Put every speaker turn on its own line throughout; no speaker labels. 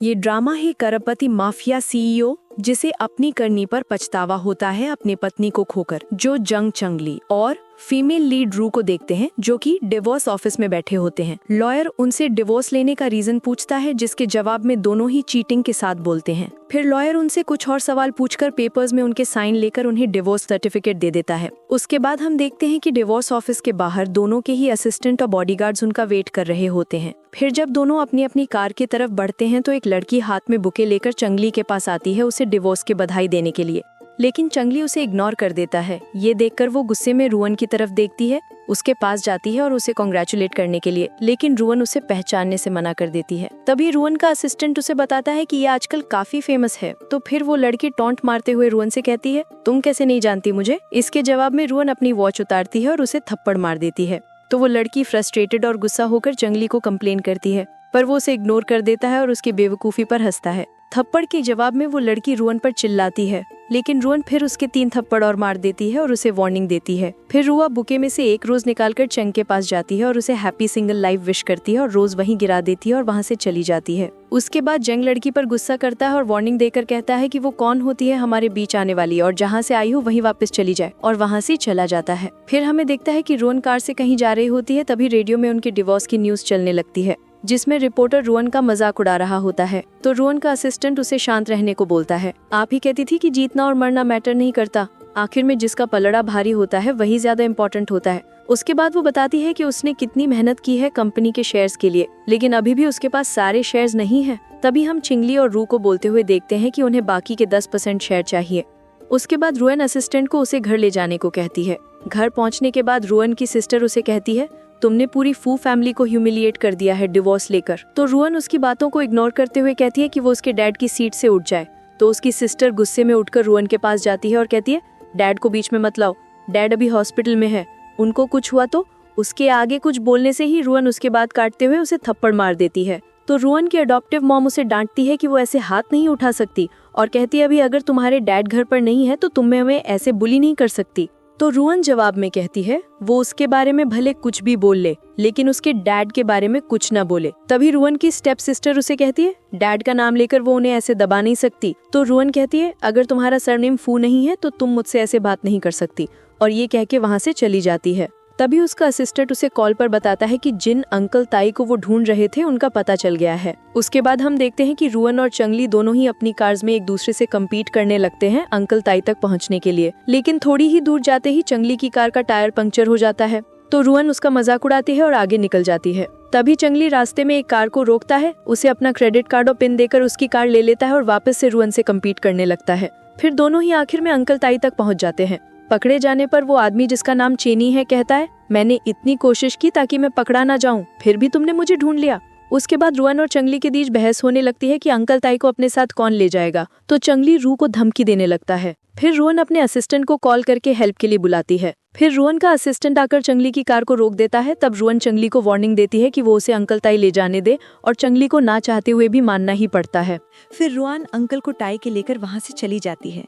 ये ड्रामा है करोड़पति mafia CEO जिसे अपनी करनी पर पछतावा होता है अपनी पत्नी को खोकर, जो जंग चंगली और फीमेल लीड रू को देखते हैं जो कि डिवोर्स ऑफिस में बैठे होते हैं। लॉयर उनसे डिवोर्स लेने का रीजन पूछता है जिसके जवाब में दोनों ही चीटिंग के साथ बोलते हैं। फिर लॉयर उनसे कुछ और सवाल पूछकर पेपर्स में उनके साइन लेकर उन्हें डिवोर्स सर्टिफिकेट दे देता है। उसके बाद हम देखते हैं कि डिवोर्स ऑफिस के बाहर दोनों के ही असिस्टेंट और बॉडीगार्ड्स उनका वेट कर रहे होते हैं। फिर जब दोनों अपनी अपनी कार की तरफ बढ़ते हैं तो एक लड़की हाथ में बुके लेकर चंगली के पास आती है उसे डिवोर्स की बधाई देने के लिए, लेकिन चंगली उसे इग्नोर कर देता है। ये देखकर वो गुस्से में रुअन की तरफ देखती है, उसके पास जाती है और उसे कॉन्ग्रेचुलेट करने के लिए, लेकिन रुअन उसे पहचानने से मना कर देती है। तभी रुअन का असिस्टेंट उसे बताता है कि ये आजकल काफी फेमस है। तो फिर वो लड़की टॉन्ट मारते हुए रुअन से कहती है, तुम कैसे नहीं जानती मुझे? इसके जवाब में रुअन अपनी वॉच उतारती है और उसे थप्पड़ मार देती है। तो वो लड़की फ्रस्ट्रेटेड और गुस्सा होकर चंगली को कंप्लेन करती है, पर वो उसे इग्नोर कर देता है और उसकी बेवकूफी पर हंसता है। थप्पड़ के जवाब में वो लड़की रुअन पर चिल्लाती है, लेकिन रुअन फिर उसके 3 थप्पड़ और मार देती है और उसे वार्निंग देती है। फिर रुआ बुके में से एक रोज निकालकर चंग के पास जाती है और उसे हैप्पी सिंगल लाइफ विश करती है और रोज वहीं गिरा देती है और वहाँ से चली जाती है। उसके बाद जंग लड़की पर गुस्सा करता है और वार्निंग देकर कहता है कि वो कौन होती है हमारे बीच आने वाली, और जहाँ से आई हो वहीं वापस चली जाए, और वहाँ से चला जाता है। फिर हमें देखता है कि रुअन कार से कहीं जा रही होती है, तभी रेडियो में उनके डिवोर्स की न्यूज चलने लगती है जिसमें रिपोर्टर रुअन का मजाक उड़ा रहा होता है। तो रुअन का असिस्टेंट उसे शांत रहने को बोलता है। आप ही कहती थी कि जीतना और मरना मैटर नहीं करता, आखिर में जिसका पलड़ा भारी होता है वही ज्यादा इम्पोर्टेंट होता है। उसके बाद वो बताती है कि उसने कितनी मेहनत की है कंपनी के शेयर्स के लिए, लेकिन अभी भी उसके पास सारे शेयर्स नहीं है। तभी हम चिंगली और रू को बोलते हुए देखते हैं कि उन्हें बाकी के 10% शेयर चाहिए। उसके बाद रुअन असिस्टेंट को उसे घर ले जाने को कहती है। घर पहुंचने के बाद रुअन की सिस्टर उसे कहती है, तुमने पूरी फू फैमिली को ह्यूमिलिएट कर दिया है डिवोर्स लेकर। तो रुअन उसकी बातों को इग्नोर करते हुए कहती है कि वो उसके डैड की सीट से उठ जाए। तो उसकी सिस्टर गुस्से में उठकर रुअन के पास जाती है और कहती है, डैड को बीच में मत लाओ, डैड अभी हॉस्पिटल में है, उनको कुछ हुआ तो। उसके आगे कुछ बोलने से ही रुअन उसके बात काटते हुए उसे थप्पड़ मार देती है। तो रुअन की अडॉप्टिव मॉम उसे डांटती है कि वो ऐसे हाथ नहीं उठा सकती, और कहती है अभी अगर तुम्हारे डैड घर पर नहीं है तो तुम हमें ऐसे बुली नहीं कर सकती। तो रुअन जवाब में कहती है वो उसके बारे में भले कुछ भी बोल ले, लेकिन उसके डैड के बारे में कुछ ना बोले। तभी रुअन की स्टेप सिस्टर उसे कहती है, डैड का नाम लेकर वो उन्हें ऐसे दबा नहीं सकती। तो रुअन कहती है, अगर तुम्हारा सरनेम फू नहीं है तो तुम मुझसे ऐसे बात नहीं कर सकती, और ये कह के वहाँ से चली जाती है। तभी उसका असिस्टेंट उसे कॉल पर बताता है कि जिन अंकल ताई को वो ढूंढ रहे थे उनका पता चल गया है। उसके बाद हम देखते हैं कि रुअन और चंगली दोनों ही अपनी कार्स में एक दूसरे से कम्पीट करने लगते हैं अंकल ताई तक पहुंचने के लिए, लेकिन थोड़ी ही दूर जाते ही चंगली की कार का टायर पंक्चर हो जाता है। तो रुअन उसका मजाक उड़ाती है और आगे निकल जाती है। तभी चंगली रास्ते में एक कार को रोकता है, उसे अपना क्रेडिट कार्ड और पिन देकर उसकी कार ले लेता है और वापस से रुअन से कम्पीट करने लगता है। फिर दोनों ही आखिर में अंकल ताई तक पहुँच जाते हैं। पकड़े जाने पर वो आदमी जिसका नाम चेनी है कहता है, मैंने इतनी कोशिश की ताकि मैं पकड़ा ना जाऊं, फिर भी तुमने मुझे ढूंढ लिया। उसके बाद रुअन और चंगली के बीच बहस होने लगती है कि अंकल ताई को अपने साथ कौन ले जाएगा। तो चंगली रू को धमकी देने लगता है। फिर रुअन अपने असिस्टेंट को कॉल करके हेल्प के लिए बुलाती है। फिर रुअन का असिस्टेंट आकर चंगली की कार को रोक देता है। तब रुअन चंगली को वार्निंग देती है कि वो उसे अंकल ताई ले जाने दे, और चंगली को ना चाहते हुए भी मानना ही पड़ता है।
फिर रुअन अंकल को टाई के लेकर वहाँ से चली जाती है।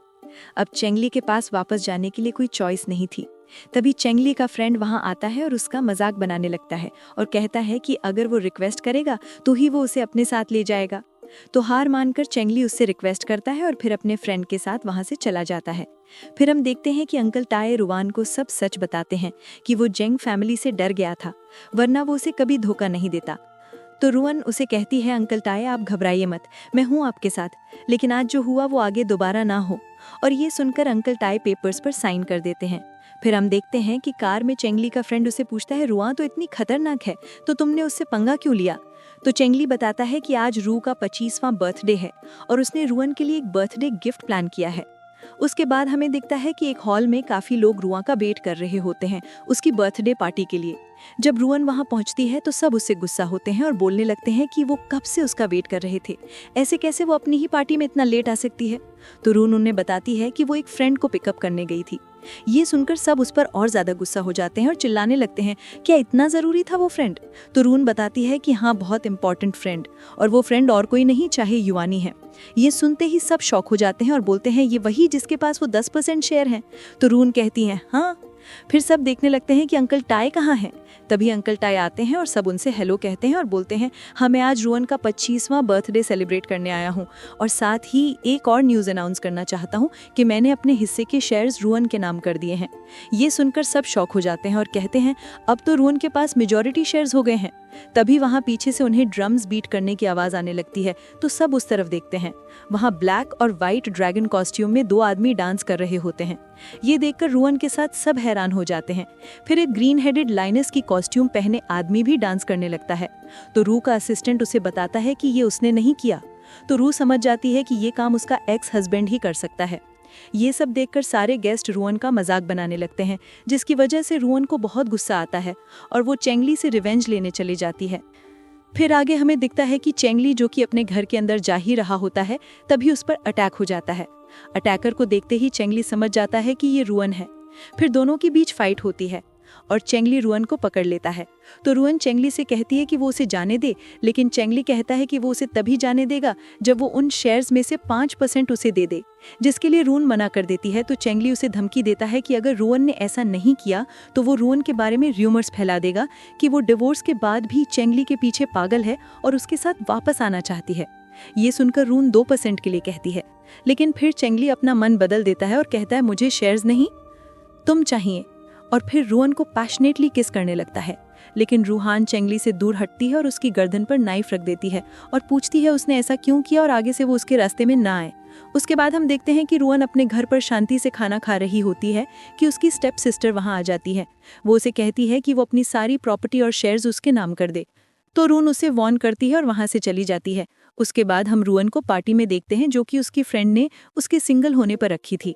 अब चेंगली के पास वापस जाने के लिए कोई चॉइस नहीं थी। तभी चेंगली का फ्रेंड वहां आता है और उसका मजाक बनाने लगता है और कहता है कि अगर वो रिक्वेस्ट करेगा तो ही वो उसे अपने साथ ले जाएगा। तो हार मानकर चेंगली उससे रिक्वेस्ट करता है और फिर अपने फ्रेंड के साथ वहां से चला जाता है। फिर हम देखते हैं कि अंकल ताए रुआन को सब सच बताते हैं कि वो जेंग फैमिली से डर गया था, वरना वो उसे कभी धोखा नहीं देता। तो रुअन उसे कहती है, अंकल ताए आप घबराइए मत, मैं हूँ आपके साथ, लेकिन आज जो हुआ वो आगे दोबारा ना हो। और ये सुनकर अंकल ताए पेपर्स पर साइन कर देते हैं। फिर हम देखते हैं कि कार में चेंगली का फ्रेंड उसे पूछता है, रुआ तो इतनी खतरनाक है, तो तुमने उससे पंगा क्यों लिया? तो चेंगली बताता है कि आज रू का 25वां बर्थडे है और उसने रुअन के लिए एक बर्थडे गिफ्ट प्लान किया है। उसके बाद हमें दिखता है कि एक हॉल में काफी लोग रुआ का वेट कर रहे होते हैं उसकी बर्थडे पार्टी के लिए। जब रुअन वहां पहुंचती है तो सब उससे गुस्सा होते हैं और बोलने लगते हैं कि वो कब से उसका वेट कर रहे थे, ऐसे कैसे वो अपनी ही पार्टी में इतना लेट आ सकती है। तो रुअन उन्हें बताती है कि वो एक फ्रेंड को पिकअप करने गई थी। ये सुनकर सब उस पर और ज्यादा गुस्सा हो जाते हैं और चिल्लाने लगते हैं, क्या इतना जरूरी था वो फ्रेंड? तो रुअन बताती है कि हाँ, बहुत इंपॉर्टेंट फ्रेंड, और वो फ्रेंड और कोई नहीं चाहे युआनी है। ये सुनते ही सब शॉक हो जाते हैं और बोलते हैं, ये वही जिसके पास वो 10% शेयर है। तो रुअन कहती है, हाँ फिर सब देखने लगते हैं कि अंकल टाई कहाँ हैं। तभी अंकल टाई आते हैं और सब उनसे हेलो कहते हैं और बोलते हैं, हाँ मैं आज रोहन का 25वां बर्थडे सेलिब्रेट करने आया हूँ और साथ ही एक और न्यूज़ अनाउंस करना चाहता हूँ कि मैंने अपने हिस्से के शेयर्स रोहन के नाम कर दिए हैं। ये सुनकर सब शॉक हो जाते हैं और कहते हैं अब तो रोहन के पास मेजॉरिटी शेयर्स हो गए हैं। तभी वहाँ पीछे से उन्हें ड्रम्स बीट करने की आवाज़ आने लगती है तो सब उस तरफ देखते हैं। वहाँ ब्लैक और वाइट ड्रैगन कॉस्ट्यूम में 2 आदमी डांस कर रहे होते हैं। ये देखकर रोहन के साथ सब हैरान हो जाते हैं। फिर एक ग्रीन हेडेड लाइनस की कॉस्ट्यूम पहने आदमी भी डांस करने लगता है तो रू का असिस्टेंट उसे बताता है कि ये उसने नहीं किया। तो रू समझ जाती है कि ये काम उसका एक्स हस्बैंड ही कर सकता है। ये सब देखकर सारे गेस्ट रोहन का मजाक बनाने लगते हैं, जिसकी वजह से रोहन को बहुत गुस्सा आता है और वो चेंगली से रिवेंज लेने चली जाती है। फिर आगे हमें दिखता है कि चेंगली जो कि अपने घर के अंदर जा ही रहा होता है तभी उस पर अटैक हो जाता है। अटैकर को देखते ही चेंगली समझ जाता है कि ये रोहन है। फिर दोनों के बीच फाइट होती है और चेंगली रोहन को पकड़ लेता है तो रोहन चेंगली से कहती है कि वो उसे जाने दे, लेकिन चेंगली कहता है कि वो उसे तभी जाने देगा जब वो उन शेयर्स में से 5% उसे दे दे, जिसके लिए रोहन मना कर देती है। तो चेंगली उसे धमकी देता है कि अगर रोहन ने ऐसा नहीं किया तो वो रोहन के बारे में र्यूमर्स फैला देगा कि वो डिवोर्स के बाद भी चेंगली के पीछे पागल है और उसके साथ वापस आना चाहती है। ये सुनकर रोहन 2% के लिए कहती है, लेकिन फिर चेंगली अपना मन बदल देता है और कहता है मुझे शेयर्स नहीं, तुम चाहिए, और फिर रोहन को पैशनेटली किस करने लगता है। लेकिन रूहान चेंगली से दूर हटती है और उसकी गर्दन पर नाइफ रख देती है और पूछती है उसने ऐसा क्यों किया और आगे से वो उसके रास्ते में ना आए। उसके बाद हम देखते हैं कि रोहन अपने घर पर शांति से खाना खा रही होती है कि उसकी स्टेप सिस्टर वहां आ जाती है। वो उसे कहती है कि वो अपनी सारी प्रॉपर्टी और शेयर्स उसके नाम कर दे, तो रोहन उसे वॉर्न करती है और वहां से चली जाती है। उसके बाद हम रोहन को पार्टी में देखते हैं जो कि उसकी फ्रेंड ने उसके सिंगल होने पर रखी थी।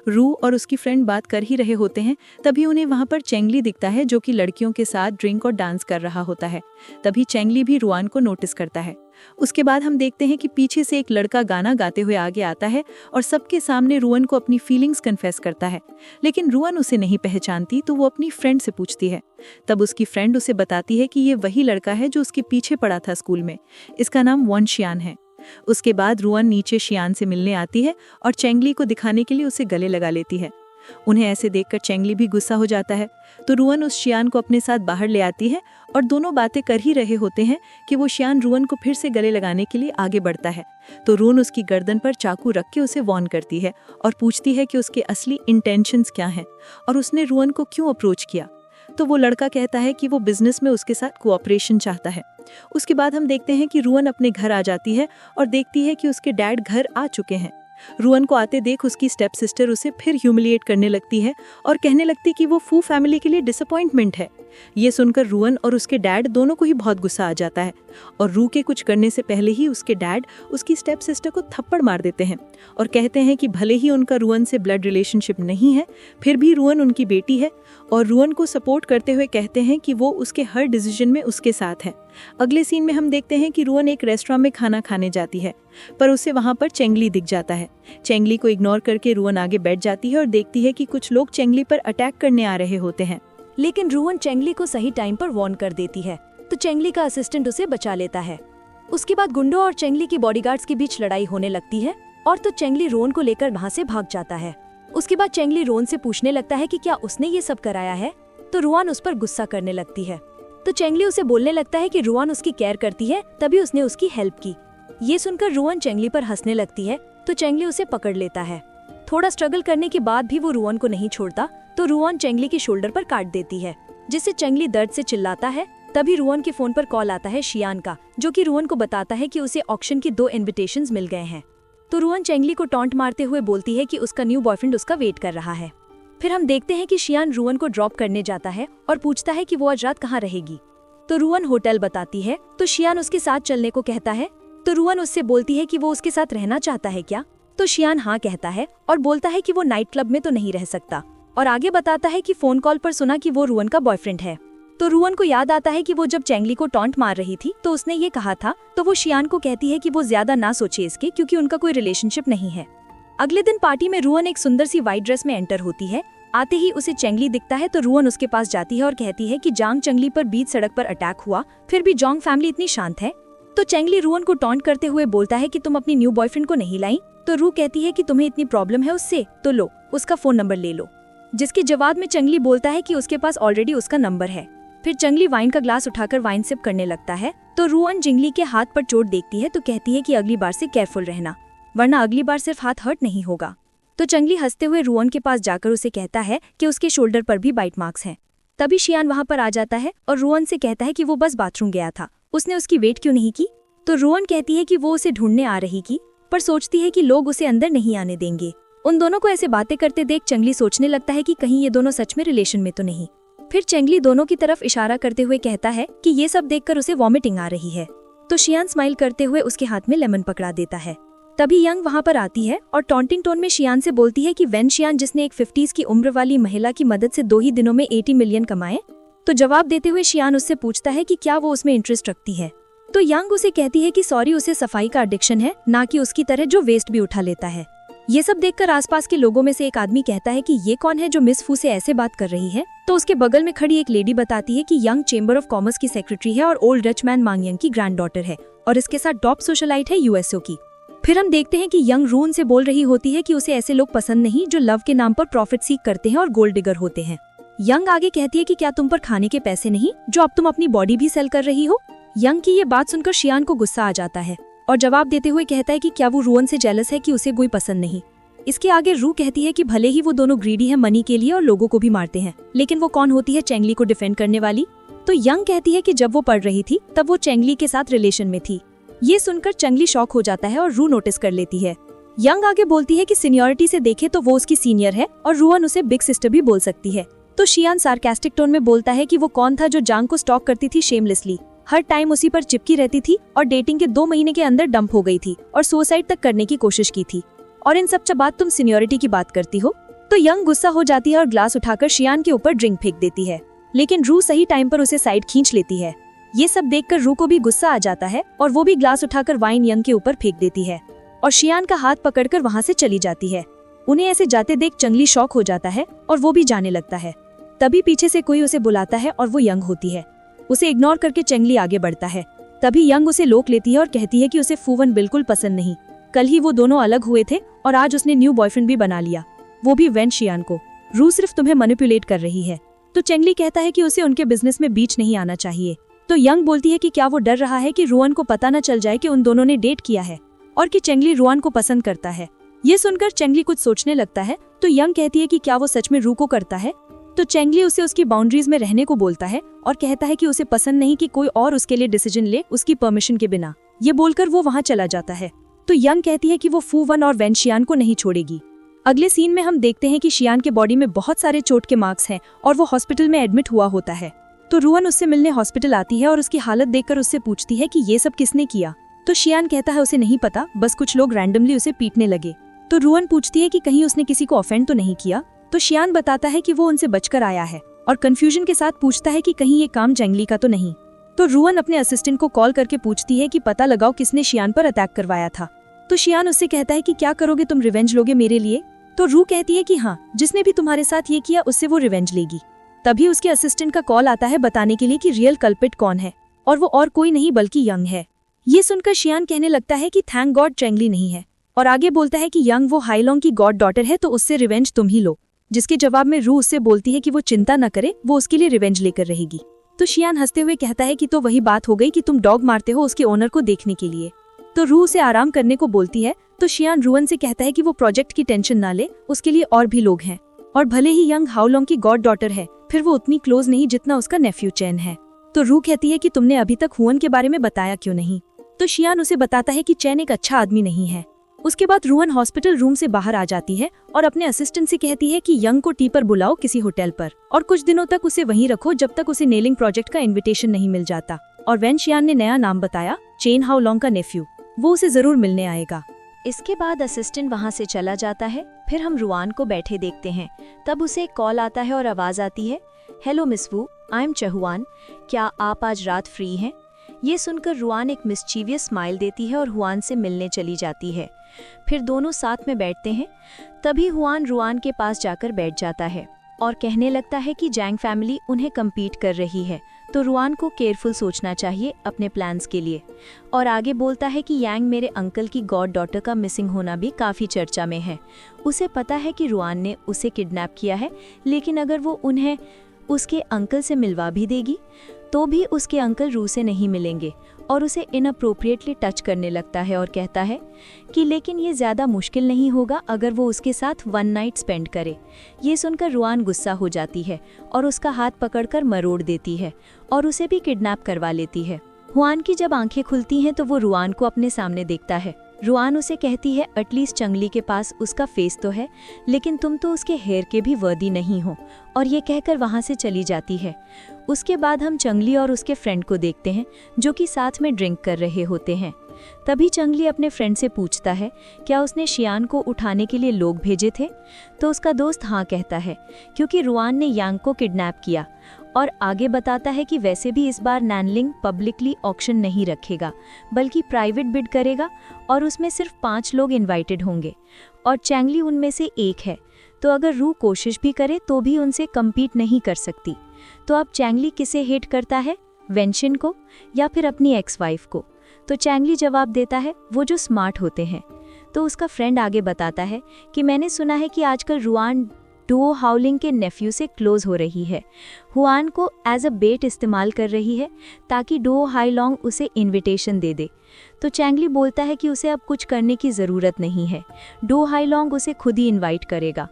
रू और उसकी फ्रेंड बात कर ही रहे होते हैं तभी उन्हें वहां पर चेंगली दिखता है जो कि लड़कियों के साथ ड्रिंक और डांस कर रहा होता है। तभी चेंगली भी रोहन को नोटिस करता है। उसके बाद हम देखते हैं कि पीछे से एक लड़का गाना गाते हुए आगे आता है और सबके सामने रोहन को अपनी फीलिंग्स कन्फेस करता है, लेकिन रोहन उसे नहीं पहचानती तो वो अपनी फ्रेंड से पूछती है। तब उसकी फ्रेंड उसे बताती है कि ये वही लड़का है जो उसके पीछे पड़ा था स्कूल में, इसका नाम वॉन शियान है। उसके बाद रोहन नीचे शियान से मिलने आती है और चेंगली को दिखाने के लिए उसे गले लगा लेती है। उन्हें ऐसे देखकर चेंगली भी गुस्सा हो जाता है तो रोहन उस शियान को अपने साथ बाहर ले आती है और दोनों बातें कर ही रहे होते हैं कि वो शियान रोहन को फिर से गले लगाने के लिए आगे बढ़ता है तो रोहन उसकी गर्दन पर चाकू रख के उसे वॉर्न करती है और पूछती है कि उसके असली इंटेंशंस क्या हैं और उसने रोहन को क्यों अप्रोच किया। तो वो लड़का कहता है कि वो बिजनेस में उसके साथ कोऑपरेशन चाहता है। उसके बाद हम देखते हैं कि रोहन अपने घर आ जाती है और देखती है कि उसके डैड घर आ चुके हैं। रोहन को आते देख उसकी स्टेप सिस्टर उसे फिर ह्यूमिलिएट करने लगती है और कहने लगती कि वो फू फैमिली के लिए डिसअपॉइंटमेंट है। ये सुनकर रोहन और उसके डैड दोनों को ही बहुत गुस्सा आ जाता है और रू के कुछ करने से पहले ही उसके डैड उसकी स्टेप सिस्टर को थप्पड़ मार देते हैं और कहते हैं कि भले ही उनका रोहन से ब्लड रिलेशनशिप नहीं है फिर भी रोहन उनकी बेटी है और रोहन को सपोर्ट करते हुए कहते हैं कि वो उसके हर डिसीजन में उसके साथ है। अगले सीन में हम देखते हैं कि रोहन एक रेस्टोरेंट में खाना खाने जाती है पर उसे वहां पर चेंगली दिख जाता है। चेंगली को इग्नोर करके रोहन आगे बैठ जाती है और देखती है कि कुछ लोग चेंगली पर अटैक करने आ रहे होते हैं,
लेकिन रोहन चेंगली को सही टाइम पर वॉर्न कर देती है तो चेंगली का असिस्टेंट उसे बचा लेता है। उसके बाद गुंडों और चेंगली की बॉडीगार्ड्स के बीच लड़ाई होने लगती है और तो चेंगली रोहन को लेकर वहाँ से भाग जाता है। उसके बाद चेंगली रोहन से पूछने लगता है कि क्या उसने ये सब कराया है, तो रोहन उस पर गुस्सा करने लगती है। तो चेंगली उसे बोलने लगता है कि रोहन उसकी केयर करती है तभी उसने उसकी हेल्प की। ये सुनकर रोहन चेंगली पर हंसने लगती है तो चेंगली उसे पकड़ लेता है। थोड़ा स्ट्रगल करने के बाद भी वो रोहन को नहीं छोड़ता तो रोहन चेंगली के शोल्डर पर काट देती है, जिससे चेंगली दर्द से चिल्लाता है। तभी रोहन के फोन पर कॉल आता है शियान का, जो कि रोहन को बताता है कि उसे ऑक्शन की 2 इनविटेशंस मिल गए हैं। तो रोहन चेंगली को टॉन्ट मारते हुए बोलती है कि उसका न्यू बॉयफ्रेंड उसका वेट कर रहा है। फिर हम देखते हैं कि शियान रोहन को ड्रॉप करने जाता है और पूछता है कि वो आज रात कहाँ रहेगी। तो रोहन होटल बताती है तो शियान उसके साथ चलने को कहता है। तो रोहन उससे बोलती है कि वो उसके साथ रहना चाहता है क्या, तो शियान हाँ कहता है और बोलता है कि वो नाइट क्लब में तो नहीं रह सकता और आगे बताता है कि फोन कॉल पर सुना कि वो रोहन का बॉयफ्रेंड है। तो रोहन को याद आता है कि वो जब चेंगली को टॉन्ट मार रही थी तो उसने ये कहा था, तो वो शियान को कहती है कि वो ज्यादा ना सोचे इसके क्योंकि उनका कोई रिलेशनशिप नहीं है। अगले दिन पार्टी में रोहन एक सुंदर सी व्हाइट ड्रेस में एंटर होती है। आते ही उसे चेंगली दिखता है तो रोहन उसके पास जाती है और कहती है कि जांग चेंगली पर बीच सड़क पर अटैक हुआ, फिर भी जोंग फैमिली इतनी शांत है। तो चेंगली रोहन को टॉन्ट करते हुए बोलता है कि तुम अपनी न्यू बॉयफ्रेंड को नहीं लाई। तो रू कहती है कि तुम्हें इतनी प्रॉब्लम है उससे, तो लो उसका फोन नंबर ले लो।
जिसके जवाब में चंगली बोलता है कि उसके पास ऑलरेडी उसका नंबर है। फिर चंगली वाइन का ग्लास उठाकर वाइन सिप करने लगता है तो रुआन जिंगली के हाथ पर चोट देखती है तो कहती है कि अगली बार से केयरफुल रहना, वरना अगली बार सिर्फ हाथ हर्ट नहीं होगा। तो चंगली हंसते हुए रुआन के पास जाकर उसे कहता है कि उसके शोल्डर पर भी बाइट मार्क्स हैं। तभी शियान वहां पर आ जाता है और रुआन से कहता है कि वो बस बाथरूम गया था, उसने उसकी वेट क्यों नहीं की। तो रुआन कहती है कि वो उसे ढूंढने आ रही थी, पर सोचती है कि लोग उसे अंदर नहीं आने देंगे। उन दोनों को ऐसे बातें करते देख चंगली सोचने लगता है कि कहीं ये दोनों सच में रिलेशन में तो नहीं। फिर चंगली दोनों की तरफ इशारा करते हुए कहता है कि ये सब देखकर उसे वॉमिटिंग आ रही है। तो शियान स्माइल करते हुए उसके हाथ में लेमन पकड़ा देता है। तभी यंग वहां पर आती है और टॉन्टिंग टोन में शियान से बोलती है कि वेन शियान जिसने एक 50s की उम्र वाली महिला की मदद से 2 ही दिनों में 80 मिलियन कमाए। तो जवाब देते हुए शियान उससे पूछता है कि क्या वो उसमें इंटरेस्ट रखती है। तो यंग उसे कहती है कि सॉरी, उसे सफाई का एडिक्शन है, ना कि उसकी तरह जो वेस्ट भी उठा लेता है। ये सब देखकर आसपास के लोगों में से एक आदमी कहता है कि ये कौन है जो मिस फू से ऐसे बात कर रही है। तो उसके बगल में खड़ी एक लेडी बताती है कि यंग चेंबर ऑफ कॉमर्स की सेक्रेटरी है और ओल्ड रच मैन मांग यंग की ग्रैंड डॉटर है और इसके साथ टॉप सोशलाइट है यूएसओ की। फिर हम देखते हैं कि यंग रून से बोल रही होती है कि उसे ऐसे लोग पसंद नहीं जो लव के नाम पर प्रॉफिट सीख करते हैं और गोल्ड डिगर होते हैं। यंग आगे कहती है कि क्या तुम पर खाने के पैसे नहीं जो अब तुम अपनी बॉडी भी सेल कर रही हो। यंग की ये बात सुनकर शियान को गुस्सा आ जाता है और जवाब देते हुए कहता है कि क्या वो रुआन से जेलस है कि उसे कोई पसंद नहीं। इसके आगे रू कहती है कि भले ही वो दोनों ग्रीडी है मनी के लिए और लोगों को भी मारते हैं, लेकिन वो कौन होती है चेंगली को डिफेंड करने वाली। तो यंग कहती है कि जब वो पढ़ रही थी तब वो चेंगली के साथ रिलेशन में थी। ये सुनकर चंगली शॉक हो जाता है और रू नोटिस कर लेती है। यंग आगे बोलती है कि सीनियरिटी से देखे तो वो उसकी सीनियर है और रुआन उसे बिग सिस्टर भी बोल सकती है। तो शियान सार्कास्टिक टोन में बोलता है कि वो कौन था जो जांग को स्टॉक करती थी शेमलेसली, हर टाइम उसी पर चिपकी रहती थी और डेटिंग के 2 महीने के अंदर डंप हो गई थी और सुसाइड तक करने की कोशिश की थी, और इन सब बाद तुम सीनियरिटी की बात करती हो। तो यंग गुस्सा हो जाती है और ग्लास उठाकर शियान के ऊपर ड्रिंक फेंक देती है, लेकिन रू सही टाइम पर उसे साइड खींच लेती है। ये सब देखकर रू को भी गुस्सा आ जाता है और वो भी ग्लास उठाकर वाइन यंग के ऊपर फेंक देती है और शियान का हाथ पकड़कर वहाँ से चली जाती है। उन्हें ऐसे जाते देख चंगली शॉक हो जाता है और वो भी जाने लगता है। तभी पीछे से कोई उसे बुलाता है और वो यंग होती है। उसे इग्नोर करके चंगली आगे बढ़ता है। तभी यंग उसे लोक लेती है और कहती है कि उसे फूवन बिल्कुल पसंद नहीं। कल ही वो दोनों अलग हुए थे और आज उसने न्यू बॉयफ्रेंड भी बना लिया, वो भी वेन शियान को। रू सिर्फ तुम्हें मैनिपुलेट कर रही है। तो चंगली कहता है कि उसे उनके बिजनेस में बीच नहीं आना चाहिए। तो यंग बोलती है कि क्या वो डर रहा है कि रुआन को पता न चल जाए कि उन दोनों ने डेट किया है और कि चंगली रुआन को पसंद करता है। ये सुनकर चंगली कुछ सोचने लगता है। तो यंग कहती है कि क्या वो सच में रू को करता है। तो चंगली उसे उसकी बाउंड्रीज में रहने को बोलता है और कहता है कि उसे पसंद नहीं कि कोई और उसके लिए डिसीजन ले उसकी परमिशन के बिना। ये बोलकर वो वहाँ चला जाता है। तो यंग कहती है कि वो फूवन और वेन शियान को नहीं छोड़ेगी। अगले सीन में हम देखते हैं कि शियान के बॉडी में बहुत सारे चोट के मार्क्स हैं और वो हॉस्पिटल में एडमिट हुआ होता है। तो रुआन उससे मिलने हॉस्पिटल आती है और उसकी हालत देखकर उससे पूछती है कि ये सब किसने किया। तो शियान कहता है उसे नहीं पता, बस कुछ लोग रैंडमली उसे पीटने लगे। तो रुआन पूछती है कि कहीं उसने किसी को ऑफेंड तो नहीं किया। तो शियान बताता है कि वो उनसे बचकर आया है और कंफ्यूजन के साथ पूछता है कि कहीं ये काम जंगली का तो नहीं। तो रुआन अपने असिस्टेंट को कॉल करके पूछती है कि पता लगाओ किसने शियान पर अटैक करवाया था। तो शियान उससे कहता है कि क्या करोगे तुम, रिवेंज लोगे मेरे लिए। तो रू कहती है कि हाँ, जिसने भी तुम्हारे साथ ये किया उससे वो रिवेंज लेगी। तभी उसके असिस्टेंट का कॉल आता है बताने के लिए कि रियल कल्पिट कौन है, और वो और कोई नहीं बल्कि यंग है। ये सुनकर शियान कहने लगता है कि थैंक गॉड चेंगली नहीं है, और आगे बोलता है कि यंग वो हाईलोंग की गॉड डॉटर है तो उससे रिवेंज तुम ही लो। जिसके जवाब में रू उससे बोलती है कि वो चिंता न करे, वो उसके लिए रिवेंज लेकर रहेगी। तो शियान हंसते हुए कहता है कि तो वही बात हो गई कि तुम डॉग मारते हो उसके ओनर को देखने के लिए। तो रू उसे आराम करने को बोलती है। तो शियान रुआन से कहता है कि वो प्रोजेक्ट की टेंशन ना ले, उसके लिए और भी लोग हैं, और भले ही यंग हाओलोंग की गॉड डॉटर है फिर वो उतनी क्लोज नहीं जितना उसका नेफ्यू चैन है। तो रू कहती है कि तुमने अभी तक हुआन के बारे में बताया क्यों नहीं। तो शियान उसे बताता है कि चैन एक अच्छा आदमी नहीं है। उसके बाद रुआन हॉस्पिटल रूम से बाहर आ जाती है और अपने असिस्टेंट से कहती है कि यंग को टी पर बुलाओ किसी होटल पर और कुछ दिनों तक उसे वहीं रखो जब तक उसे नेलिंग प्रोजेक्ट का इन्विटेशन नहीं मिल जाता। और वेन शियान ने नया नाम बताया, चेन हाओलोंग का नेफ्यू, वो उसे जरूर मिलने आएगा।
इसके बाद असिस्टेंट वहां से चला जाता है। फिर हम रुआन को बैठे देखते हैं। तब उसे एक कॉल आता है और आवाज आती है, hello miss Wu, I am Chauhan, क्या आप आज रात फ्री हैं? ये सुनकर रुआन एक मिस्चीवियस स्माइल देती है और हुआन से मिलने चली जाती है। फिर दोनों साथ में बैठते हैं। तभी हुआन रुआन के पास जाकर बैठ जाता है और कहने लगता है कि जैंग फैमिली उन्हें कम्पीट कर रही है, तो रुआन को केयरफुल सोचना चाहिए अपने प्लान्स के लिए। और आगे बोलता है कि यांग मेरे अंकल की गॉड डॉटर का मिसिंग होना भी काफ़ी चर्चा में है। उसे पता है कि रुआन ने उसे किडनैप किया है, लेकिन अगर वो उन्हें उसके अंकल से मिलवा भी देगी तो भी उसके अंकल रू से नहीं मिलेंगे और उसे इनअप्रोप्रिएटली टच करने लगता है और कहता है कि लेकिन ये ज़्यादा मुश्किल नहीं होगा अगर वो उसके साथ वन नाइट स्पेंड करे। ये सुनकर रुआन गुस्सा हो जाती है और उसका हाथ पकड़कर मरोड़ देती है और उसे भी किडनैप करवा लेती है। हुआन की जब आंखें खुलती हैं तो वो रुआन को अपने सामने देखता है। रुआन उसे कहती है एटलीस्ट चंगली के पास उसका फेस तो है, लेकिन तुम तो उसके हेयर के भी वर्दी नहीं हो, और ये कहकर वहाँ से चली जाती है। उसके बाद हम चंगली और उसके फ्रेंड को देखते हैं जो कि साथ में ड्रिंक कर रहे होते हैं। तभी चंगली अपने फ्रेंड से पूछता है क्या उसने शियान को उठाने के लिए लोग भेजे थे, तो उसका दोस्त हाँ कहता है क्योंकि रुआन ने यांग को किडनैप किया, और आगे बताता है कि वैसे भी इस बार नैनलिंग पब्लिकली ऑक्शन नहीं रखेगा बल्कि प्राइवेट बिड करेगा और उसमें सिर्फ 5 लोग इनवाइटेड होंगे और चैंगली उनमें से एक है, तो अगर रू कोशिश भी करे तो भी उनसे कम्पीट नहीं कर सकती। तो अब चैंगली किसे हेट करता है, वेंशिन को या फिर अपनी एक्स वाइफ को? तो चैंगली जवाब देता है वो जो स्मार्ट होते हैं। तो उसका फ्रेंड आगे बताता है कि मैंने सुना है कि आजकल रुआन डुओ हाउलिंग के नेफ्यू से क्लोज हो रही है, हुआन को एज अ बेट इस्तेमाल कर रही है ताकि डुओ हाईलॉन्ग उसे इनविटेशन दे दे। तो चैंगली बोलता है कि उसे अब कुछ करने की ज़रूरत नहीं है, डुओ हाईलॉन्ग उसे खुद ही इनवाइट करेगा।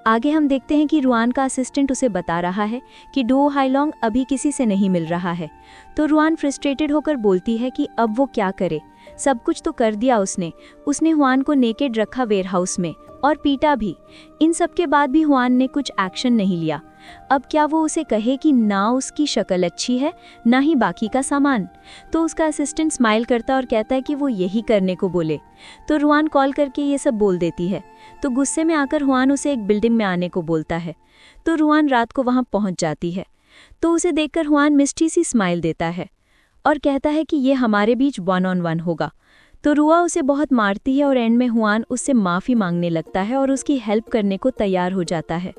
आगे हम देखते हैं कि रुआन का असिस्टेंट उसे बता रहा है कि डुओ हाईलॉन्ग अभी किसी से नहीं मिल रहा है। तो रुआन फ्रस्ट्रेटेड होकर बोलती है कि अब वो क्या करे, सब कुछ तो कर दिया उसने हुआन को नेकेड रखा वेयरहाउस में और पीटा भी। इन सब के बाद भी हुआन ने कुछ एक्शन नहीं लिया। अब क्या वो उसे कहे कि ना उसकी शक्ल अच्छी है ना ही बाकी का सामान? तो उसका असिस्टेंट स्माइल करता और कहता है कि वो यही करने को बोले। तो रुआन कॉल करके ये सब बोल देती है। तो गुस्से में आकर हुआन उसे एक बिल्डिंग में आने को बोलता है। तो रुआन रात को वहाँ पहुँच जाती है। तो उसे देखकर हुआन मिस्टी सी स्माइल देता है और कहता है कि ये हमारे बीच 1-on-1 होगा। तो रुआ उसे बहुत मारती है और एंड में हुआन उससे माफ़ी मांगने लगता है और उसकी हेल्प करने को तैयार हो जाता है।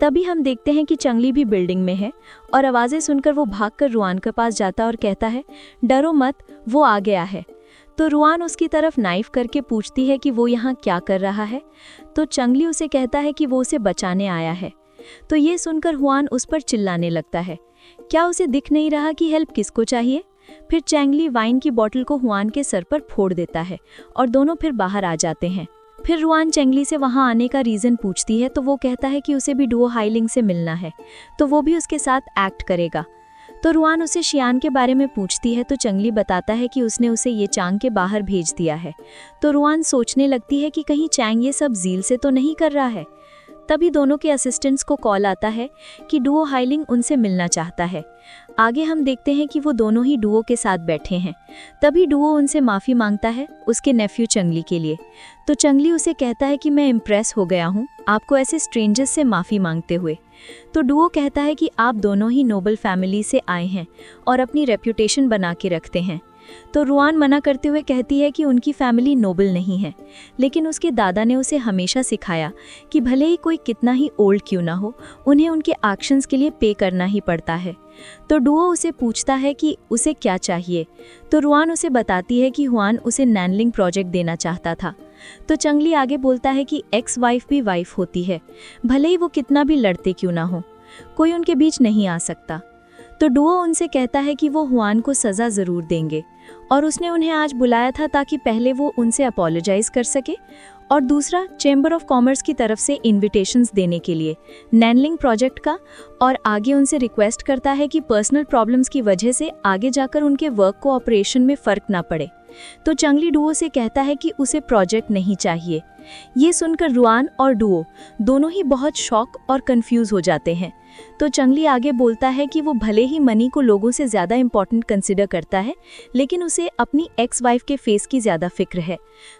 तभी हम देखते हैं कि चंगली भी बिल्डिंग में है और आवाज़ें सुनकर वो भागकर रुआन के पास जाता और कहता है डरो मत, वो आ गया है। तो रुआन उसकी तरफ नाइफ करके पूछती है कि वो यहाँ क्या कर रहा है। तो चंगली उसे कहता है कि वो उसे बचाने आया है। तो ये सुनकर हुआन उस पर चिल्लाने लगता है। क्या उसे दिख नहीं रहा कि हेल्प किसको चाहिए? फिर चैंगली वाइन की बोतल को हुआन के सर पर फोड़ देता है और दोनों फिर बाहर आ जाते हैं। फिर रुआन चैंगली से वहां आने का रीज़न पूछती है तो वो कहता है कि उसे भी डुओ हाईलिंग से मिलना है, तो वो भी उसके साथ एक्ट करेगा। तो रुआन उसे शियान के बारे में पूछती है तो चंगली बताता है कि उसने उसे ये चांग के बाहर भेज दिया है। तो रुआन सोचने लगती है कि कहीं चैंग ये सब जील से तो नहीं कर रहा है। तभी दोनों के असिस्टेंट्स को कॉल आता है कि डुओ हाईलिंग उनसे मिलना चाहता है। आगे हम देखते हैं कि वो दोनों ही डुओ के साथ बैठे हैं। तभी डुओ उनसे माफ़ी मांगता है उसके नेफ्यू चंगली के लिए। तो चंगली उसे कहता है कि मैं इम्प्रेस हो गया हूँ आपको ऐसे स्ट्रेंजर्स से माफ़ी मांगते हुए। तो डुओ कहता है कि आप दोनों ही नोबल फैमिली से आए हैं और अपनी रेप्यूटेशन बना के रखते हैं। तो रुआन मना करते हुए कहती है कि उनकी फैमिली नोबल नहीं है, लेकिन उसके दादा ने उसे हमेशा सिखाया कि भले ही कोई कितना ही ओल्ड क्यों ना हो, उन्हें उनके एक्शंस के लिए पे करना ही पड़ता है। तो डुओ उसे पूछता है कि उसे क्या चाहिए। तो रुआन उसे बताती है कि हुआन उसे नैनलिंग प्रोजेक्ट देना चाहता था। तो चंगली आगे बोलता है कि एक्स वाइफ भी वाइफ होती है, भले ही वो कितना भी लड़ते क्यों ना हो, कोई उनके बीच नहीं आ सकता। तो डुओ उनसे कहता है कि वो हुआन को सज़ा ज़रूर देंगे और उसने उन्हें आज बुलाया था ताकि पहले वो उनसे अपोलोजाइज कर सके और दूसरा चैम्बर ऑफ कॉमर्स की तरफ से इनविटेशंस देने के लिए नैनलिंग प्रोजेक्ट का, और आगे उनसे रिक्वेस्ट करता है कि पर्सनल प्रॉब्लम्स की वजह से आगे जाकर उनके वर्क को ऑपरेशन में फ़र्क ना पड़े। तो चंगली डुओ से कहता है कि उसे प्रोजेक्ट नहीं चाहिए। ये सुनकर रुआन और डुओ दोनों ही बहुत शॉक और कंफ्यूज हो जाते हैं। तो चंगली आगे बोलता है कि वो भले ही मनी को लोगों से ज़्यादा इम्पोर्टेंट कंसिडर करता है, लेकिन उसे अपनी एक्स वाइफ के फेस की ज़्यादा फिक्र है।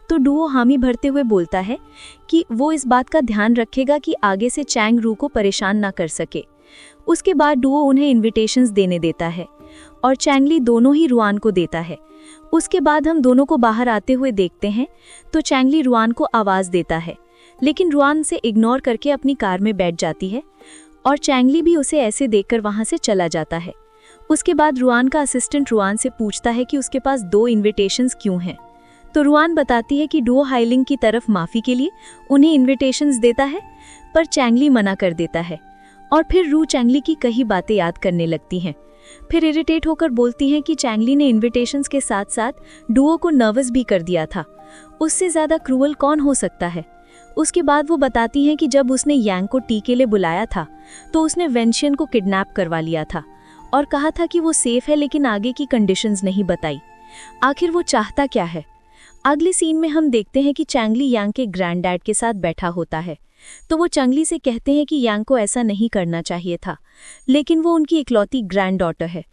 तो डुओ हामी भरते हुए बोलता है कि वो इस बात का ध्यान रखेगा कि आगे से चैंग रू को परेशान ना कर सके। उसके बाद डुओ उन्हें इन्विटेशंस देने देता है और चैंगली दोनों ही रुआन को देता है। उसके बाद हम दोनों को बाहर आते हुए देखते हैं। तो चैंगली रुआन को आवाज़ देता है, लेकिन रुआन से इग्नोर करके अपनी कार में बैठ जाती है और चैंगली भी उसे ऐसे देखकर वहां से चला जाता है। उसके बाद रुआन का असिस्टेंट रुआन से पूछता है कि उसके पास 2 इनविटेशंस क्यों हैं। तो रुआन बताती है कि डुओ हाइलिंग की तरफ माफ़ी के लिए उन्हें इनविटेशंस देता है, पर चैंगली मना कर देता है। और फिर रू चैंगली की कई बातें याद करने लगती हैं। फिर इरिटेट होकर बोलती हैं कि चैंगली ने इनविटेशंस के साथ साथ डुओ को नर्वस भी कर दिया था। उससे ज़्यादा क्रूअल कौन हो सकता है। उसके बाद वो बताती हैं कि जब उसने यांग को टी के लिए बुलाया था तो उसने वेंशियन को किडनैप करवा लिया था और कहा था कि वो सेफ है, लेकिन आगे की कंडीशंस नहीं बताई। आखिर वो चाहता क्या है। अगले सीन में हम देखते हैं कि चैंगली यांग के ग्रैंडडैड के साथ बैठा होता है। तो वो चैंगली से कहते हैं कि यांग को ऐसा नहीं करना चाहिए था, लेकिन वो उनकी इकलौती ग्रैंड डॉटर है